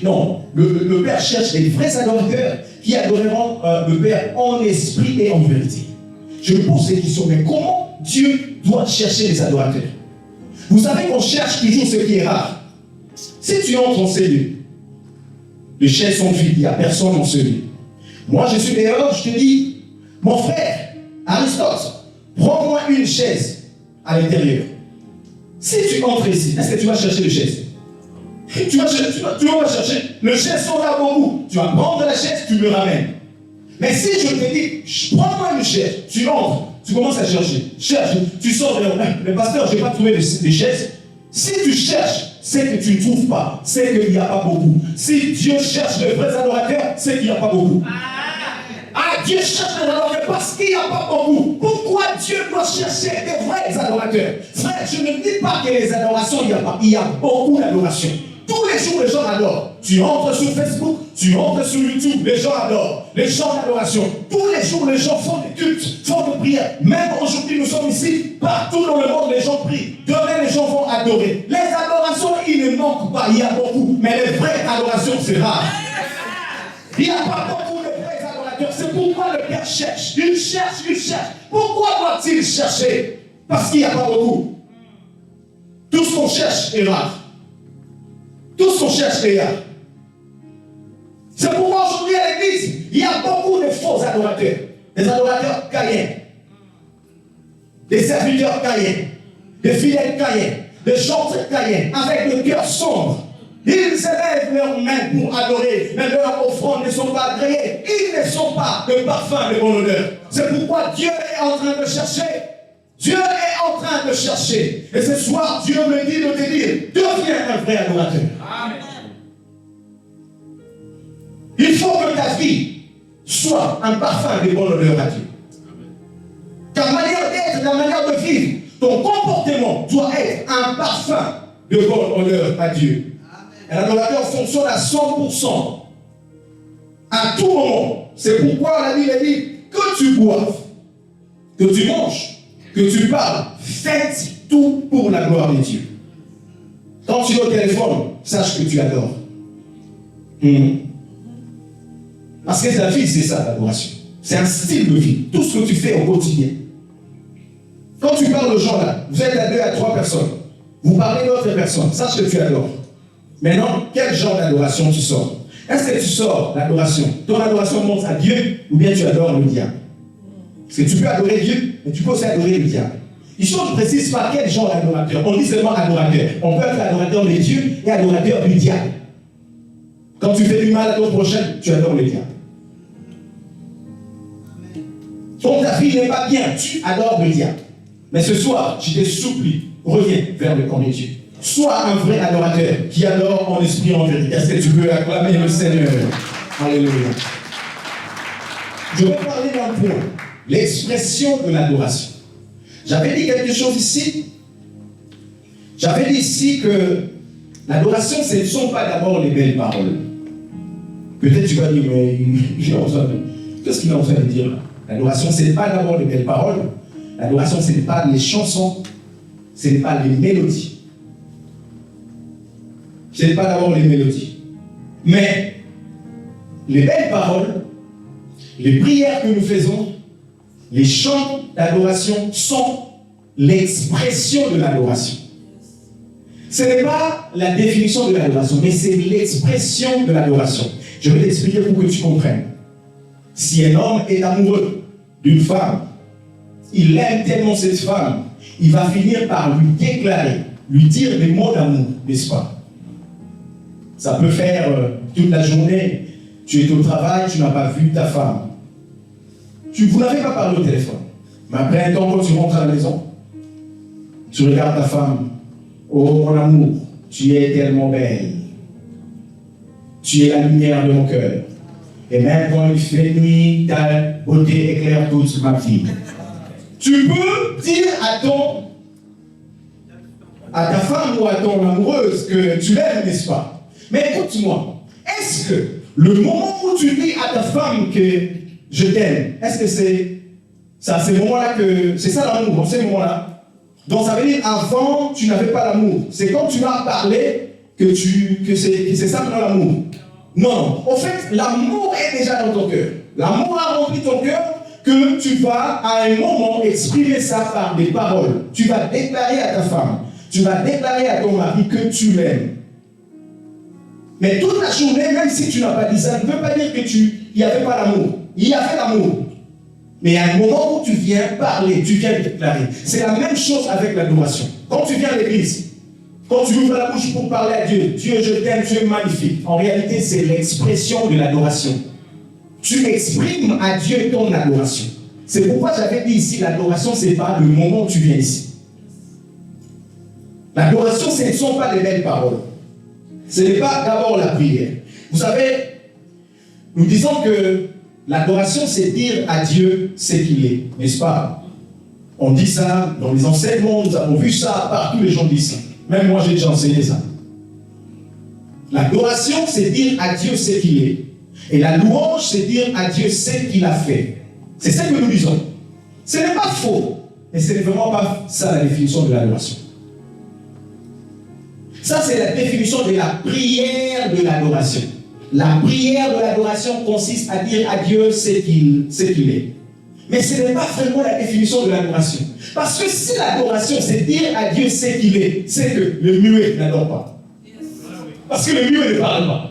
Non, le Père cherche les vrais adorateurs qui adoreront le Père en esprit et en vérité. Je me pose cette question, mais comment Dieu doit chercher les adorateurs? Vous savez qu'on cherche toujours ce qui est rare. Si tu entres en cellule, les chaises sont vides, il n'y a personne en cellule. Moi, je suis dehors, je te dis, mon frère, Aristote, prends-moi une chaise à l'intérieur. Si tu entres ici, est-ce que tu vas chercher les chaises? Tu vas chercher. Le chaise sont là pour vous. Tu vas prendre la chaise, tu me ramènes. Mais si je te dis, prends-moi une chaise, tu entres, tu commences à chercher. Cherche, tu sors de le pasteur, je n'ai pas trouvé des chaises. Si tu cherches, c'est que tu ne trouves pas, c'est qu'il n'y a pas beaucoup. Si Dieu cherche de vrais adorateurs, c'est qu'il n'y a pas beaucoup. Ah, Dieu cherche des adorateurs parce qu'il n'y a pas beaucoup. Pourquoi Dieu doit chercher des vrais adorateurs? Frère, je ne dis pas que les adorations, il n'y a pas. Il y a beaucoup d'adorations. Tous les jours, les gens adorent. Tu entres sur Facebook, tu entres sur YouTube, les gens adorent. Les chants d'adoration. Tous les jours, les gens font des cultes, font des prières. Même aujourd'hui, nous sommes ici. Partout dans le monde, les gens prient. Demain, les gens vont adorer. Les adorations, il ne manque pas. Il y a beaucoup. Mais les vraies adorations, c'est rare. Il n'y a pas beaucoup de vraies adorateurs. C'est pourquoi le Père cherche. Il cherche, il cherche. Pourquoi doit-il chercher? Parce qu'il n'y a pas beaucoup. Tout ce qu'on cherche est rare. Tout ce qu'on cherche est rare. C'est pourquoi aujourd'hui à l'église, il y a beaucoup de faux adorateurs. Des adorateurs caïens. Des serviteurs caïens. Des fidèles caïens. Des chanteurs caïens. Avec le cœur sombre. Ils élèvent leurs mains pour adorer, mais leurs offrandes ne sont pas agréées. Ils ne sont pas de parfum de bonne odeur. C'est pourquoi Dieu est en train de chercher. Dieu est en train de chercher. Et ce soir, Dieu me dit de te dire, deviens un vrai adorateur. Amen. Il faut que ta vie soit un parfum de bonne odeur à Dieu. Ta manière d'être, ta manière de vivre, ton comportement doit être un parfum de bonne odeur à Dieu. Un adorateur fonctionne à 100%. À tout moment. C'est pourquoi la Bible dit que tu boives, que tu manges, que tu parles, faites tout pour la gloire de Dieu. Quand tu es au téléphone, sache que tu adores. Parce que la vie, c'est ça, l'adoration. C'est un style de vie. Tout ce que tu fais au quotidien. Quand tu parles aux gens là, vous êtes à 2 à 3 personnes. Vous parlez d'autres personnes, sache que tu adores. Maintenant, quel genre d'adoration tu sors? Est-ce que tu sors l'adoration? Ton adoration monte à Dieu ou bien tu adores le diable? Parce que tu peux adorer Dieu, mais tu peux aussi adorer le diable. Ici, on ne précise pas quel genre d'adorateur. On dit seulement adorateur. On peut être adorateur de Dieu et adorateur du diable. Quand tu fais du mal à ton prochain, tu adores le diable. Quand ta vie n'est pas bien, tu adores le diable. Mais ce soir, je te supplie, reviens vers le camp de Dieu. Sois un vrai adorateur qui adore en esprit et en vérité. Est-ce que tu peux acclamer le Seigneur? Alléluia. Je vais parler d'un point. L'expression de l'adoration. J'avais dit quelque chose ici. J'avais dit ici que l'adoration, ce ne sont pas d'abord les belles paroles. Peut-être tu vas dire, mais qu'est-ce qu'il est en train de dire là? L'adoration, ce n'est pas d'abord les belles paroles. L'adoration, ce n'est pas les chansons. Ce n'est pas les mélodies. Ce n'est pas d'abord les mélodies. Mais les belles paroles, les prières que nous faisons, les chants d'adoration sont l'expression de l'adoration. Ce n'est pas la définition de l'adoration, mais c'est l'expression de l'adoration. Je vais t'expliquer pour que tu comprennes. Si un homme est amoureux d'une femme, il aime tellement cette femme, il va finir par lui déclarer, lui dire des mots d'amour, n'est-ce pas? Ça peut faire toute la journée, tu es au travail, tu n'as pas vu ta femme. Vous n'avez pas parlé au téléphone. Mais après un temps, quand tu rentres à la maison, tu regardes ta femme. Oh mon amour, tu es tellement belle. Tu es la lumière de mon cœur. Et même quand il fait nuit, ta beauté éclaire toute ma vie. Tu peux dire à ta femme ou à ton amoureuse que tu l'aimes, n'est-ce pas? Mais écoute-moi, est-ce que le moment où tu dis à ta femme que je t'aime, est-ce que c'est ça, ces moments-là que c'est ça l'amour, dans ces moments-là? Donc ça veut dire avant tu n'avais pas l'amour. C'est quand tu m'as parlé que c'est ça maintenant l'amour. Non, en fait, l'amour est déjà dans ton cœur. L'amour a rempli ton cœur que tu vas à un moment exprimer ça par des paroles. Tu vas déclarer à ta femme, tu vas déclarer à ton mari que tu l'aimes. Mais toute la journée, même si tu n'as pas dit ça, ne veut pas dire qu'il n'y avait pas l'amour. Il y avait l'amour. Mais il y a un moment où tu viens parler, tu viens déclarer. C'est la même chose avec l'adoration. Quand tu viens à l'église, quand tu ouvres la bouche pour parler à Dieu, Dieu, je t'aime, tu es magnifique. En réalité, c'est l'expression de l'adoration. Tu exprimes à Dieu ton adoration. C'est pourquoi j'avais dit ici, l'adoration, ce n'est pas le moment où tu viens ici. L'adoration, ce ne sont pas des belles paroles. Ce n'est pas d'abord la prière. Vous savez, nous disons que l'adoration, c'est dire à Dieu ce qu'il est, n'est-ce pas? On dit ça dans les enseignements, nous avons vu ça, partout les gens disent ça. Même moi, j'ai déjà enseigné ça. L'adoration, c'est dire à Dieu ce qu'il est. Et la louange, c'est dire à Dieu ce qu'il a fait. C'est ce que nous disons. Ce n'est pas faux, mais ce n'est vraiment pas ça la définition de l'adoration. Ça, c'est la définition de la prière de l'adoration. La prière de l'adoration consiste à dire à Dieu ce qu'il est. Mais ce n'est pas vraiment la définition de l'adoration. Parce que si l'adoration, c'est dire à Dieu ce qu'il est, c'est que le muet n'adore pas. Parce que le muet ne parle pas.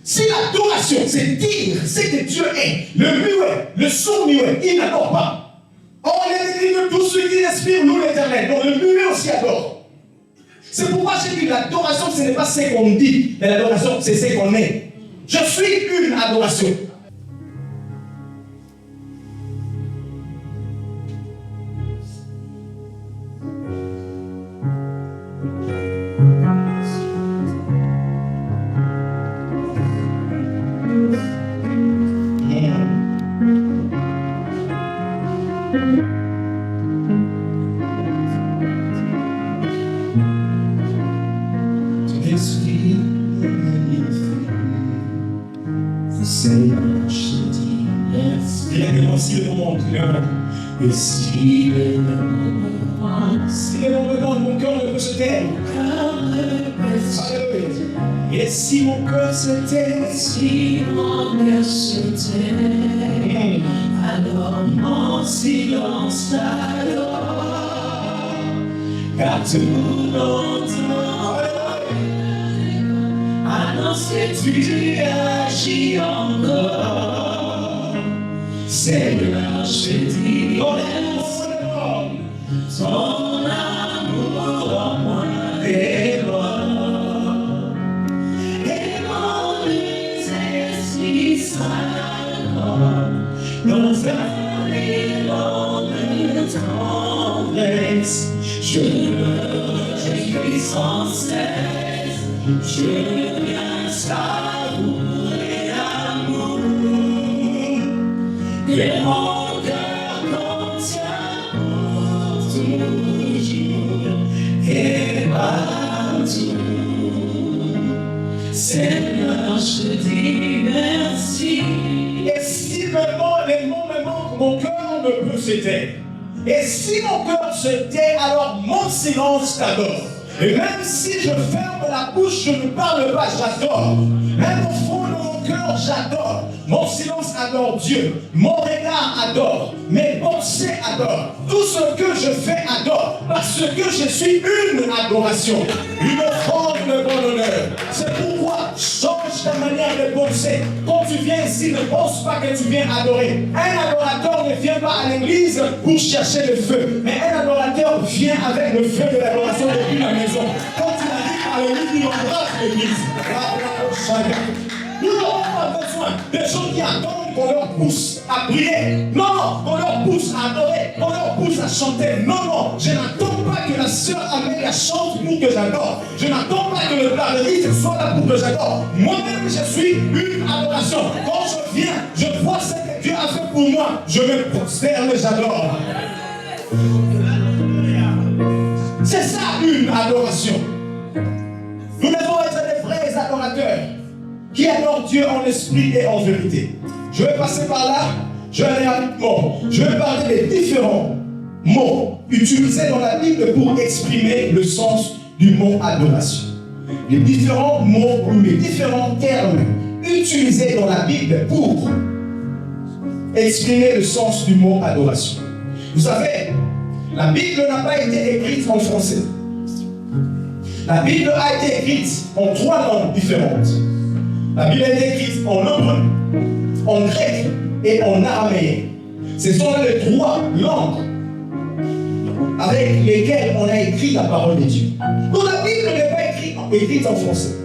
Si l'adoration, c'est dire ce que Dieu est, le muet, le sourd muet, il n'adore pas. Or, il est écrit que tous ceux qui respirent louent l'Éternel. Donc le muet aussi adore. C'est pourquoi j'ai dit l'adoration, ce n'est pas ce qu'on dit, mais l'adoration, c'est ce qu'on est. Je suis une adoration. Et si le moment de mon cœur ne peut se taire, et si mon cœur se tait, alors mon silence t'adore, car tout longtemps annonce que tu agis encore. Seigneur, je dis, ton amour en moi déborde, et mon esprit s'accorde dans un élan de tendresse. Je me réjouis sans cesse, je viens savourer l'amour que mon cœur contient pour toujours et partout. Seigneur, je te dis merci. Et si les mots me manquent, mon cœur ne peut se taire. Et si mon cœur se tait, alors mon silence t'adore. Et même si je ferme la bouche, je ne parle pas, j'adore. Même au fond de mon cœur, j'adore. Mon silence adore Dieu. Mon regard adore. Mes pensées adorent. Tout ce que je fais adore. Parce que je suis une adoration. Une offrande de bon honneur. C'est pourquoi change ta manière de penser. Quand tu viens ici, ne pense pas que tu viens adorer. Un adorateur ne vient pas à l'église pour chercher le feu. Mais un adorateur vient avec le feu de l'adoration depuis la maison. Quand tu arrives à l'église, il embrasse l'église. Nous n'avons pas besoin de gens qui attendent qu'on leur pousse à prier. Non, qu'on leur pousse à adorer, qu'on leur pousse à chanter. Non, je n'attends pas que la sœur Amélia chante pour que j'adore. Je n'attends pas que le barberiste soit là pour que j'adore. Moi-même, je suis une adoration. Quand je viens, je vois ce que Dieu a fait pour moi. Je me prosterne et j'adore. C'est ça une adoration. Nous devons être des vrais adorateurs qui adorent Dieu en esprit et en vérité. Je vais passer par là, je vais aller rapidement. Je vais parler des différents mots utilisés dans la Bible pour exprimer le sens du mot adoration. les différents mots ou les différents termes utilisés dans la Bible pour exprimer le sens du mot adoration. Vous savez, la Bible n'a pas été écrite en français. La Bible a été écrite en 3 langues différentes. La Bible a été écrite en hébreu, en grec et en araméen. Ce sont les 3 langues avec lesquelles on a écrit la parole de Dieu. Donc la Bible n'est pas écrite en français.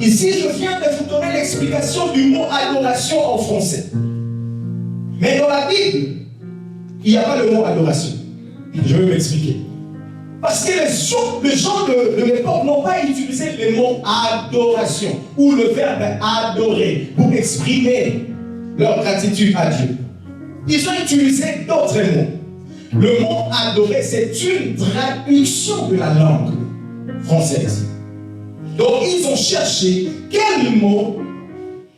Ici, je viens de vous donner l'explication du mot adoration en français. Mais dans la Bible, il n'y a pas le mot adoration. Je vais m'expliquer. Parce que les gens de l'époque n'ont pas utilisé le mot adoration ou le verbe adorer pour exprimer leur gratitude à Dieu. Ils ont utilisé d'autres mots. Le mot adorer, c'est une traduction de la langue française. Donc, ils ont cherché quel mot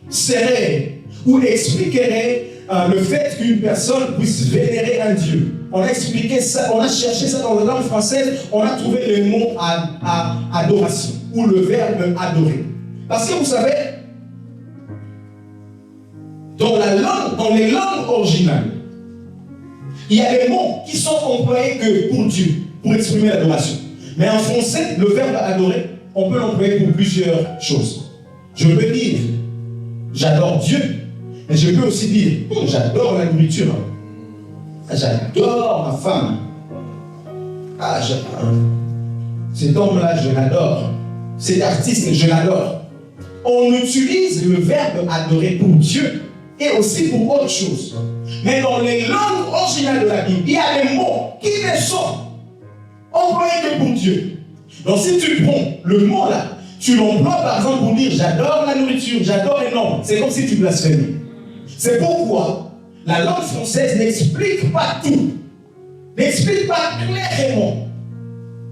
serait ou expliquerait le fait qu'une personne puisse vénérer un Dieu. On a expliqué ça, on a cherché ça dans la langue française, on a trouvé le mot adoration ou le verbe adorer. Parce que vous savez, dans les langues originales, il y a des mots qui sont employés que pour Dieu, pour exprimer l'adoration. Mais en français, le verbe adorer, on peut l'employer pour plusieurs choses. Je peux dire j'adore Dieu, mais je peux aussi dire j'adore la nourriture. J'adore ma femme. Cet homme-là, je l'adore. Cet artiste, je l'adore. On utilise le verbe adorer pour Dieu et aussi pour autre chose. Mais dans les langues originales de la Bible, il y a des mots qui ne sont employés que pour Dieu. Donc si tu prends le mot là, tu l'emploies par exemple pour dire j'adore la nourriture, j'adore les noms. C'est comme si tu blasphémais. C'est pourquoi la langue française n'explique pas tout, n'explique pas clairement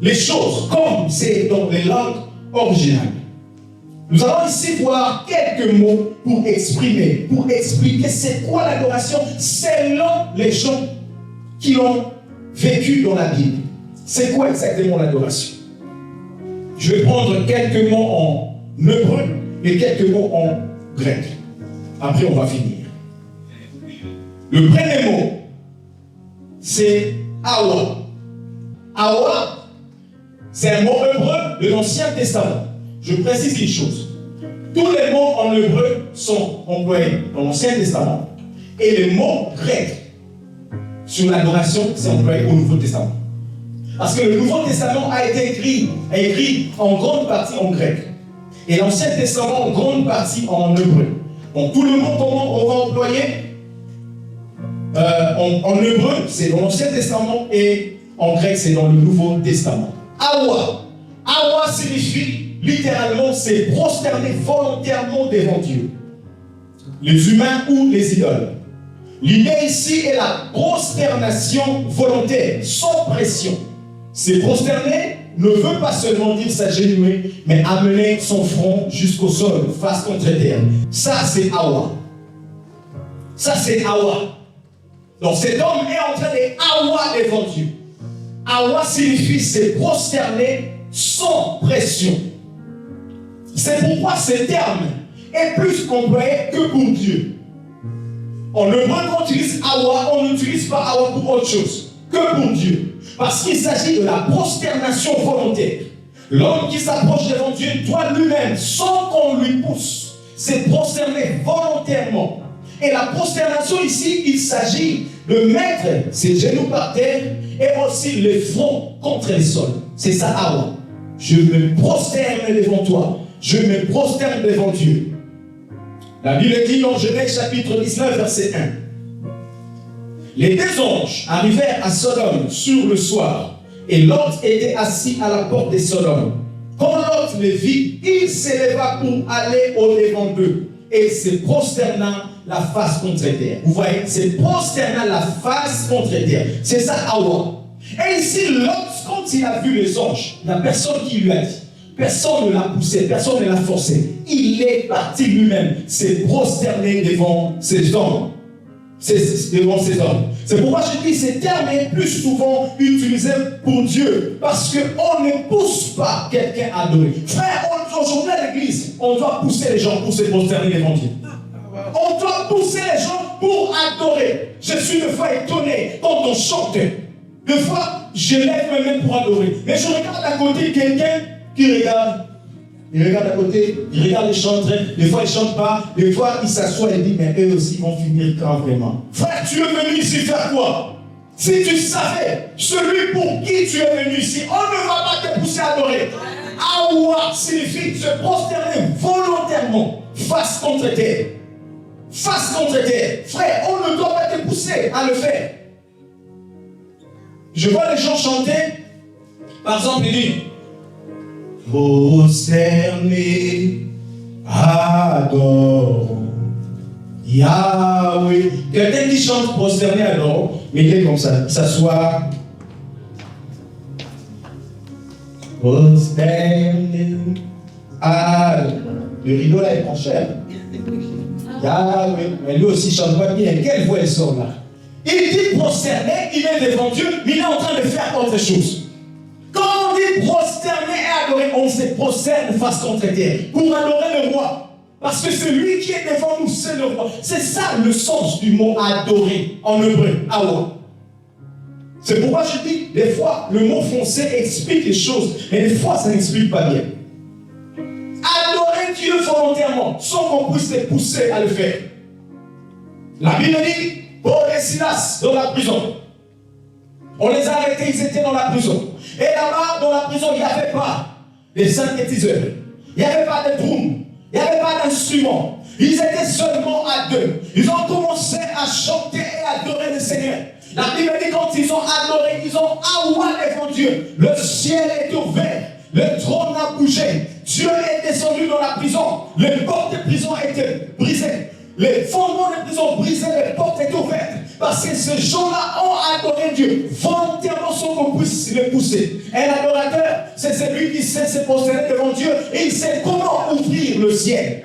les choses comme c'est dans les langues originales. Nous allons ici voir quelques mots pour exprimer, pour expliquer c'est quoi l'adoration selon les gens qui l'ont vécu dans la Bible. C'est quoi exactement l'adoration? Je vais prendre quelques mots en hébreu et quelques mots en grec. Après, on va finir. Le premier mot, c'est Awa. Awa, c'est un mot hébreu de l'Ancien Testament. Je précise une chose. Tous les mots en hébreu sont employés dans l'Ancien Testament et les mots grecs sur l'adoration sont employés au Nouveau Testament. Parce que le Nouveau Testament a été écrit en grande partie en grec et l'Ancien Testament en grande partie en hébreu. Donc tous les mots qu'on va employer en hébreu, c'est dans l'Ancien Testament et en grec, c'est dans le Nouveau Testament. Awa. Awa signifie littéralement c'est prosterner volontairement devant Dieu. Les humains ou les idoles. L'idée ici est la prosternation volontaire, sans pression. C'est prosterner ne veut pas seulement dire s'agenouiller, mais amener son front jusqu'au sol, face contre terre. Ça, c'est Awa. Ça, c'est Awa. Donc cet homme est en train de Awa devant Dieu. Awa signifie se prosterner sans pression. C'est pourquoi ce terme est plus employé que pour Dieu. En hébreu, quand on utilise Awa, on n'utilise pas Awa pour autre chose que pour Dieu. Parce qu'il s'agit de la prosternation volontaire. L'homme qui s'approche devant Dieu doit lui-même, sans qu'on lui pousse, se prosterner volontairement. Et la prosternation ici, il s'agit de mettre ses genoux par terre et aussi le front contre le sol. C'est ça, Awa. Je me prosterne devant toi. Je me prosterne devant Dieu. La Bible dit dans Genèse chapitre 19, verset 1. Les 2 anges arrivèrent à Sodome sur le soir, et Lot était assis à la porte de Sodome. Quand Lot le vit, il s'éleva pour aller au-devant d'eux, et se prosterna la face contre terre. Vous voyez, se prosterna la face contre terre. C'est ça, Awa. Et ici, Lot, quand il a vu les anges, il n'y a personne qui lui a dit. Personne ne l'a poussé, personne ne l'a forcé. Il est parti lui-même, s'est prosterné devant ces hommes. devant ces hommes. C'est pourquoi je dis ces termes est plus souvent utilisé pour Dieu. Parce qu'on ne pousse pas quelqu'un à adorer. Frère, aujourd'hui à l'église, on doit pousser les gens pour se prosterner devant Dieu. On doit pousser les gens pour adorer. Je suis des fois étonné quand on chante. Des fois, je lève mes mains pour adorer. Mais je regarde à côté quelqu'un qui regarde. Il regarde à côté, il regarde les chanteurs. Des fois, ils ne chantent pas. Des fois, il s'assoit et dit, mais eux aussi vont finir quand vraiment. Frère, tu es venu ici faire quoi? Si tu savais celui pour qui tu es venu ici, on ne va pas te pousser à adorer. Awa signifie se prosterner volontairement face contre terre. Face contre terre. Frère, on ne doit pas te pousser à le faire. Je vois les gens chanter. Par exemple, il dit prosterner, adore Yahweh. Quelqu'un qui chante prosterner, adore, mais il est comme ça, il s'assoit. Prosterner, adore. Le rideau là est en chair. Yahweh, mais lui aussi chante pas bien. Quelle voix elle sort là? Il dit prosterner, il est devant Dieu, mais il est en train de faire autre chose. Quand on dit prosterner et adorer, on se prosterne face contre terre pour adorer le roi. Parce que celui qui est devant nous, c'est le roi. C'est ça le sens du mot adorer en hébreu, awa. C'est pourquoi je dis, des fois, le mot français explique les choses, mais des fois, ça n'explique pas bien. Adorer Dieu volontairement, sans qu'on puisse les pousser à le faire. La Bible dit, Paul et Silas dans la prison. On les a arrêtés, ils étaient dans la prison. Et là-bas, dans la prison, il n'y avait pas de synthétiseurs. Il n'y avait pas de drum. Il n'y avait pas d'instruments. Ils étaient seulement à deux. Ils ont commencé à chanter et à adorer le Seigneur. La Bible dit quand ils ont adoré, ils ont awa devant Dieu. Le ciel est ouvert. Le trône a bougé. Dieu est descendu dans la prison. Les portes de prison étaient brisées. Les fondements de prison brisés, les portes étaient ouvertes. Parce que ces gens-là ont adoré Dieu volontairement sans qu'on puisse les pousser. Un adorateur, c'est celui qui sait se prosterner devant Dieu et il sait comment ouvrir le ciel.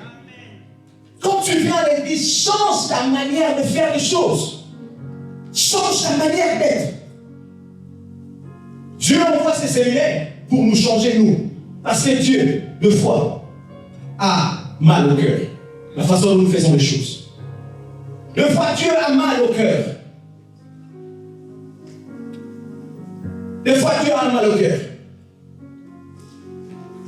Quand tu viens à l'église, change ta manière de faire les choses. Change ta manière d'être. Dieu envoie ses séminaires pour nous changer, nous. Parce que Dieu, deux fois, a mal au cœur. La façon dont nous faisons les choses. Deux fois, Dieu a mal au cœur. Deux fois, Dieu a mal au cœur.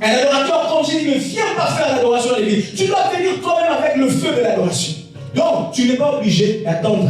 Un adorateur, comme j'ai dit, ne viens pas faire l'adoration à l'église. Tu dois venir toi-même avec le feu de l'adoration. Donc, tu n'es pas obligé d'attendre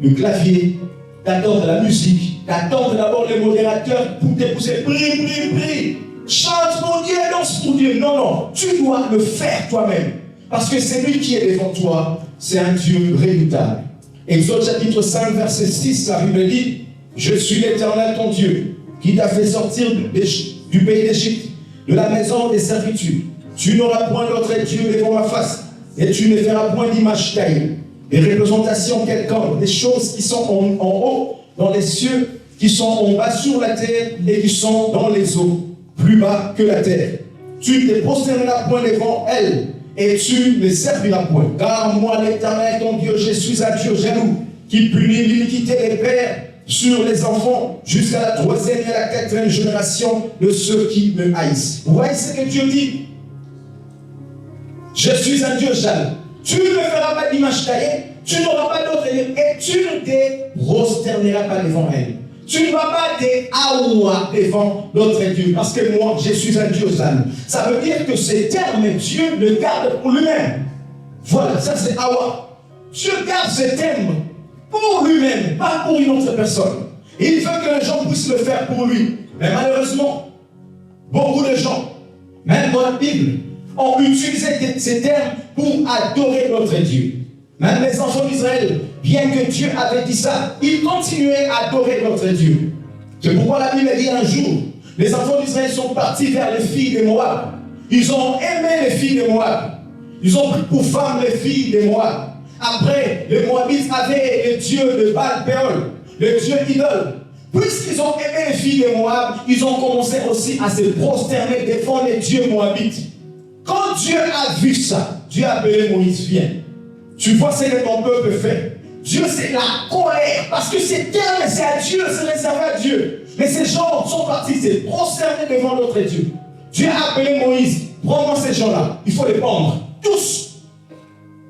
le clavier, d'attendre la musique, d'attendre d'abord les modérateurs pour te pousser. Prie, prie, prie. Chante pour Dieu, danse pour Dieu. Non, non. Tu dois le faire toi-même. Parce que celui qui est devant toi, c'est un Dieu redoutable. Exode chapitre 5, verset 6, la Bible dit, je suis l'Éternel ton Dieu, qui t'a fait sortir du pays d'Égypte, de la maison des servitudes. Tu n'auras point d'autre Dieu devant ma face, et tu ne feras point d'image taillée, des représentations quelconques, des choses qui sont en haut dans les cieux, qui sont en bas sur la terre, et qui sont dans les eaux, plus bas que la terre. Tu ne te prosterneras point devant elles, et tu ne serviras point. Car moi, l'Éternel, ton Dieu, je suis un Dieu jaloux, qui punit l'iniquité des pères sur les enfants, jusqu'à la 3e et à la 4e génération de ceux qui me haïssent. Vous voyez ce que Dieu dit? Je suis un Dieu jaloux. Tu ne feras pas d'image taillée, tu n'auras pas d'autre Dieu, et tu ne te prosterneras pas devant elle. Tu ne vas pas te awa devant notre Dieu, parce que moi, je suis un Dieu jaloux. Ça veut dire que ces termes, Dieu le garde pour lui-même. Voilà, ça c'est awa. Dieu garde ces termes pour lui-même, pas pour une autre personne. Il veut que les gens puissent le faire pour lui. Mais malheureusement, beaucoup de gens, même dans la Bible, ont utilisé ces termes pour adorer notre Dieu. Même les enfants d'Israël, bien que Dieu avait dit ça, ils continuaient à adorer notre Dieu. C'est pourquoi la Bible dit un jour, les enfants d'Israël sont partis vers les filles de Moab. Ils ont aimé les filles de Moab. Ils ont pris pour femmes les filles de Moab. Après, les Moabites avaient le dieu de Baal-Péol, le dieu idole. Puisqu'ils ont aimé les filles de Moab, ils ont commencé aussi à se prosterner devant les dieux moabites. Quand Dieu a vu ça, Dieu a appelé Moïse, viens. Tu vois ce que ton peuple fait. Dieu, c'est la colère. Parce que ces termes, c'est à Dieu, c'est réservé à Dieu. Mais ces gens sont partis, c'est prosterner devant l'autre Dieu. Dieu a appelé Moïse, prends-moi ces gens-là, il faut les pendre. Tous.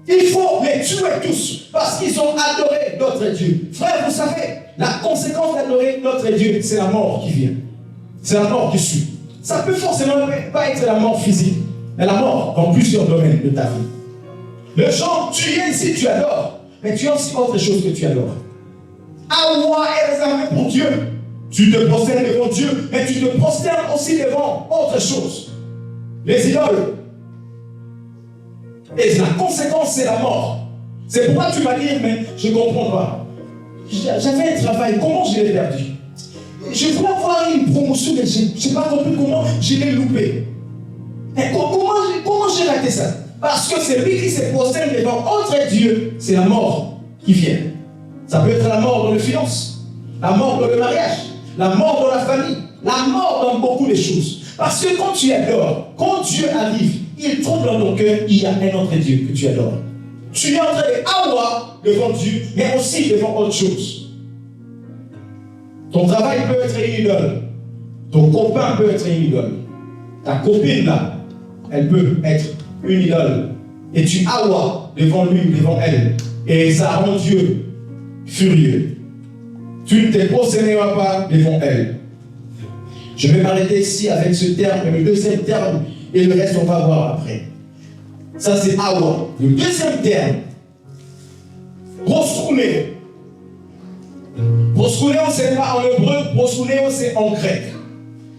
Il faut les tuer tous. Parce qu'ils ont adoré d'autres dieux. Frère, vous savez, la conséquence d'adorer d'autres dieux, c'est la mort qui vient. C'est la mort qui suit. Ça peut forcément pas être la mort physique, mais la mort dans plusieurs domaines de ta vie. Le genre, tu viens ici, tu adores, mais tu as aussi autre chose que tu adores. Hawa est réservé pour Dieu. Tu te prosternes devant Dieu, mais tu te prosternes aussi devant autre chose. Les idoles. Et la conséquence, c'est la mort. C'est pourquoi tu vas dire, mais je ne comprends pas. J'avais un travail, comment je l'ai perdu? Je voulais avoir une promotion, mais je n'ai pas compris comment je l'ai loupé. Et comment j'ai raté ça? Parce que c'est lui qui se prosterne devant autre Dieu, c'est la mort qui vient. Ça peut être la mort dans les finances, la mort dans le mariage, la mort dans la famille, la mort dans beaucoup de choses. Parce que quand tu adores, quand Dieu arrive, il trouve dans ton cœur, il y a un autre Dieu que tu adores. Tu es en train de avoir devant Dieu, mais aussi devant autre chose. Ton travail peut être une idole. Ton copain peut être une idole. Ta copine là, elle peut être une idole. Et tu awa devant lui, devant elle. Et ça rend Dieu furieux. Tu ne te prosterneras pas devant elle. Je vais m'arrêter ici avec ce terme, le deuxième terme, et le reste on va voir après. Ça c'est awa. Le deuxième terme, prosterner. Prosterner, c'est pas en hébreu, prosterner, c'est en grec.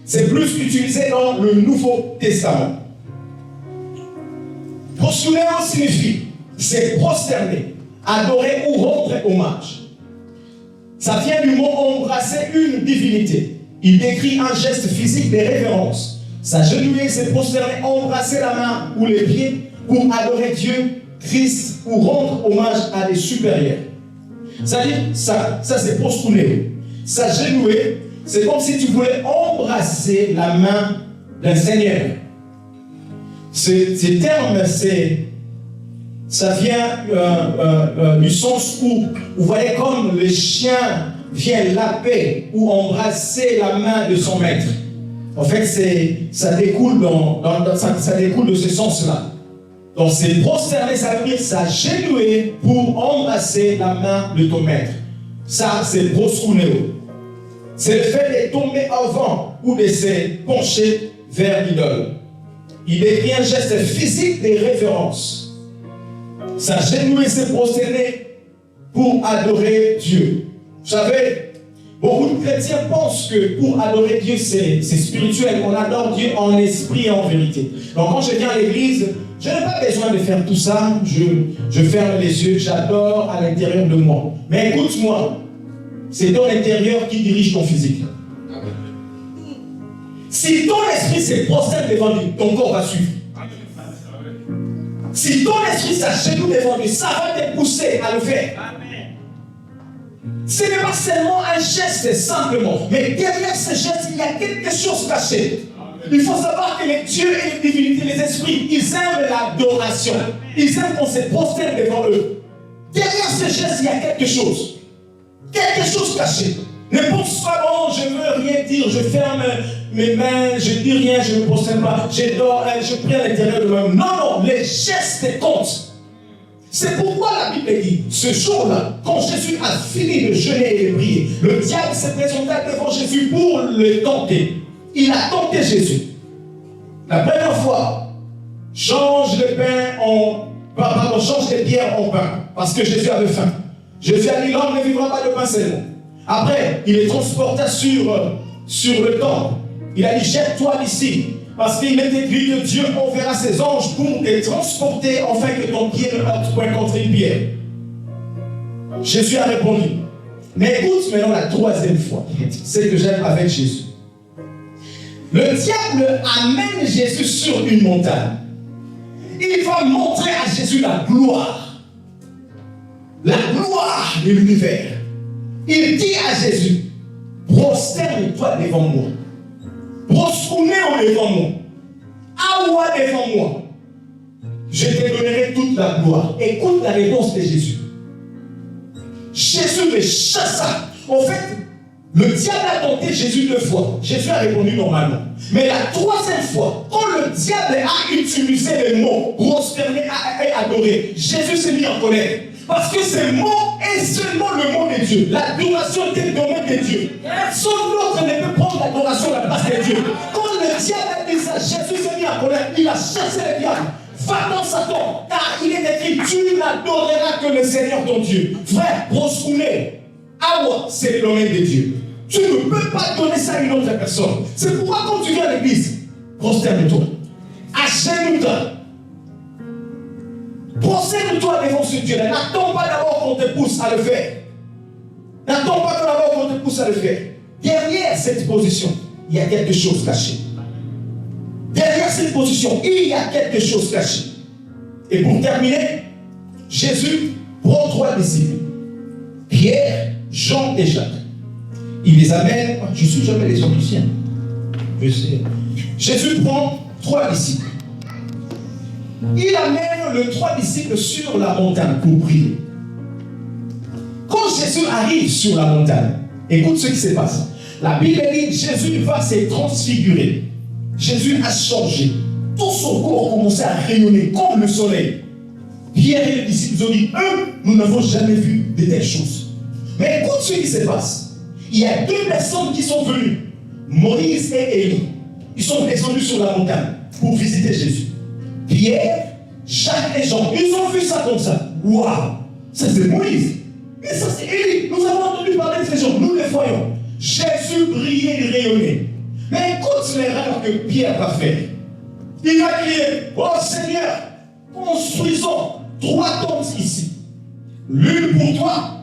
C'est plus utilisé dans le Nouveau Testament. Prosterner signifie, c'est prosterner, adorer ou rendre hommage. Ça vient du mot embrasser une divinité. Il décrit un geste physique de révérence. S'agenouiller, c'est prosterner, embrasser la main ou les pieds pour adorer Dieu, Christ ou rendre hommage à des supérieurs. C'est-à-dire, ça c'est prosterner. S'agenouiller, c'est comme si tu voulais embrasser la main d'un Seigneur. Ces termes, ça vient du sens où, vous voyez, comme le chien vient laper ou embrasser la main de son maître. En fait, ça découle ça découle de ce sens-là. Donc, c'est prosterner, ça veut dire s'agenouiller pour embrasser la main de ton maître. Ça, c'est proskuneo. C'est le fait de tomber avant ou de se pencher vers l'idole. Il décrit un geste physique de révérence. S'agenouiller, c'est prosterner pour adorer Dieu. Vous savez, beaucoup de chrétiens pensent que pour adorer Dieu, c'est spirituel. On adore Dieu en esprit et en vérité. Donc quand je viens à l'église, je n'ai pas besoin de faire tout ça. Je ferme les yeux, j'adore à l'intérieur de moi. Mais écoute-moi, c'est ton intérieur qui dirige ton physique. Si ton esprit se prosterne devant lui, ton corps va suivre. Si ton esprit s'agenouille devant lui, ça va te pousser à le faire. Ce n'est pas seulement un geste simplement, mais derrière ce geste, il y a quelque chose caché. Il faut savoir que les dieux et les divinités, les esprits, ils aiment l'adoration. Ils aiment qu'on se prosterne devant eux. Derrière ce geste, il y a quelque chose. Quelque chose caché. Ne pense pas, bon, je ne veux rien dire, je ferme mes mains, je ne dis rien, je ne me prosterne pas, je dors, je prie à l'intérieur de moi-même. Non, les gestes comptent. C'est pourquoi la Bible dit, ce jour-là, quand Jésus a fini de jeûner et de prier, le diable s'est présenté devant Jésus pour le tenter. Il a tenté Jésus. La première fois, change le pain change les pierres en pain, parce que Jésus avait faim. Jésus a dit, l'homme ne vivra pas de pain seulement. Après, il est transporté sur le temple. Il a dit, jette-toi d'ici. Parce qu'il est écrit que Dieu enverra ses anges pour te transporter afin que ton pied ne heurte point contre une pierre. Jésus a répondu. Mais écoute maintenant la troisième fois. C'est que j'aime avec Jésus. Le diable amène Jésus sur une montagne. Il va montrer à Jésus la gloire. La gloire de l'univers. Il dit à Jésus, prosterne-toi devant moi. Proskuneo devant moi. Awa devant moi. Je te donnerai toute la gloire. Écoute la réponse de Jésus. Jésus les chassa. En fait, le diable a tenté Jésus 2 fois. Jésus a répondu normalement. Mais la 3e fois, quand le diable a utilisé les mots prosterner et adorer, Jésus s'est mis en colère. Parce que ces mots est seulement le mot de Dieu. L'adoration est le domaine de Dieu. Personne d'autre ne peut prendre l'adoration à la place de Dieu. Quand le diable a dit ça, Jésus s'est mis en colère. Il a chassé le diable. Va-t'en, Satan, car il est écrit, tu n'adoreras que le Seigneur ton Dieu. Frère, prosterner, awa, c'est le domaine de Dieu. Tu ne peux pas donner ça à une autre personne. C'est pourquoi quand tu viens à l'église, prosterne-toi. Achète-toi. Prosterne-toi devant ce Dieu. N'attends pas d'abord qu'on te pousse à le faire. N'attends pas d'abord qu'on te pousse à le faire. Derrière cette position, il y a quelque chose caché. Derrière cette position, il y a quelque chose caché. Et pour terminer, Jésus prend 3 disciples. Pierre, Jean et Jacques. Il les amène. Je ne suis jamais les omniscients. Je sais. Jésus prend 3 disciples. Il amène les 3 disciples sur la montagne pour prier. Quand Jésus arrive sur la montagne, écoute ce qui se passe. La Bible dit Jésus va se transfigurer. Jésus a changé. Tout son corps commençait à rayonner comme le soleil. Pierre et les disciples ont dit, nous n'avons jamais vu de telles choses. Mais écoute ce qui se passe. Il y a 2 personnes qui sont venues, Moïse et Élie. Ils sont descendus sur la montagne pour visiter Jésus. Pierre, Jacques et Jean, ils ont vu ça comme ça. Waouh, ça c'est Moïse. Mais ça c'est Élie. Nous avons entendu parler de ces gens, nous les voyons. Jésus brillait et rayonnait. Mais écoute l'erreur que Pierre va faire. Il va crier, oh Seigneur, construisons 3 tentes ici. L'une pour toi,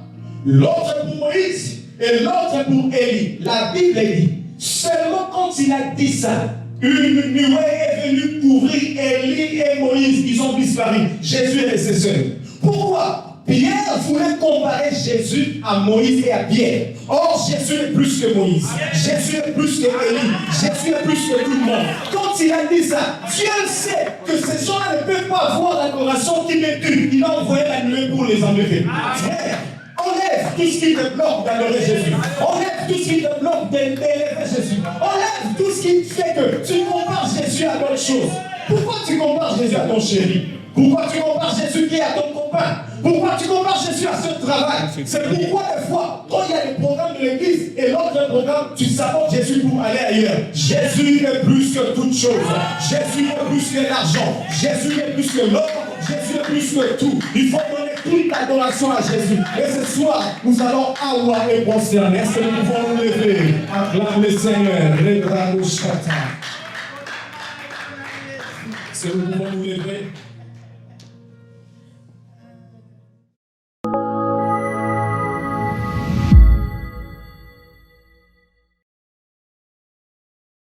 l'autre pour Moïse et l'autre pour Élie. La Bible dit, seulement quand il a dit ça, une nuée est venue couvrir Élie et Moïse. Ils ont disparu. Jésus est resté seul. Pourquoi? Pierre voulait comparer Jésus à Moïse et à Pierre. Or, Jésus est plus que Moïse. Jésus est plus que Élie. Jésus est plus que tout le monde. Quand il a dit ça, Dieu sait que ces gens-là ne peuvent pas voir l'adoration qui les tue. Il a envoyé la nuée pour les enlever. Frère, enlève tout ce qui te bloque d'adorer Jésus. Enlève tout ce qui te bloque d'élever Jésus. Enlève tout ce qui fait que tu compares Jésus à d'autres choses. Pourquoi tu compares Jésus à ton chéri? Pourquoi tu compares Jésus qui est à ton copain? Pourquoi tu compares Jésus à ce travail? C'est pourquoi des fois, quand il y a des programmes de l'église et l'autre programme, tu sabotes Jésus pour aller ailleurs. Jésus est plus que toute chose. Jésus est plus que l'argent. Jésus est plus que l'or. Jésus est plus que tout. Il faut donner toute l'adoration à Jésus. Et ce soir, nous allons avoir et prosterner. Est-ce que nous pouvons nous lever? Acclame le Seigneur. Est-ce que nous pouvons nous lever?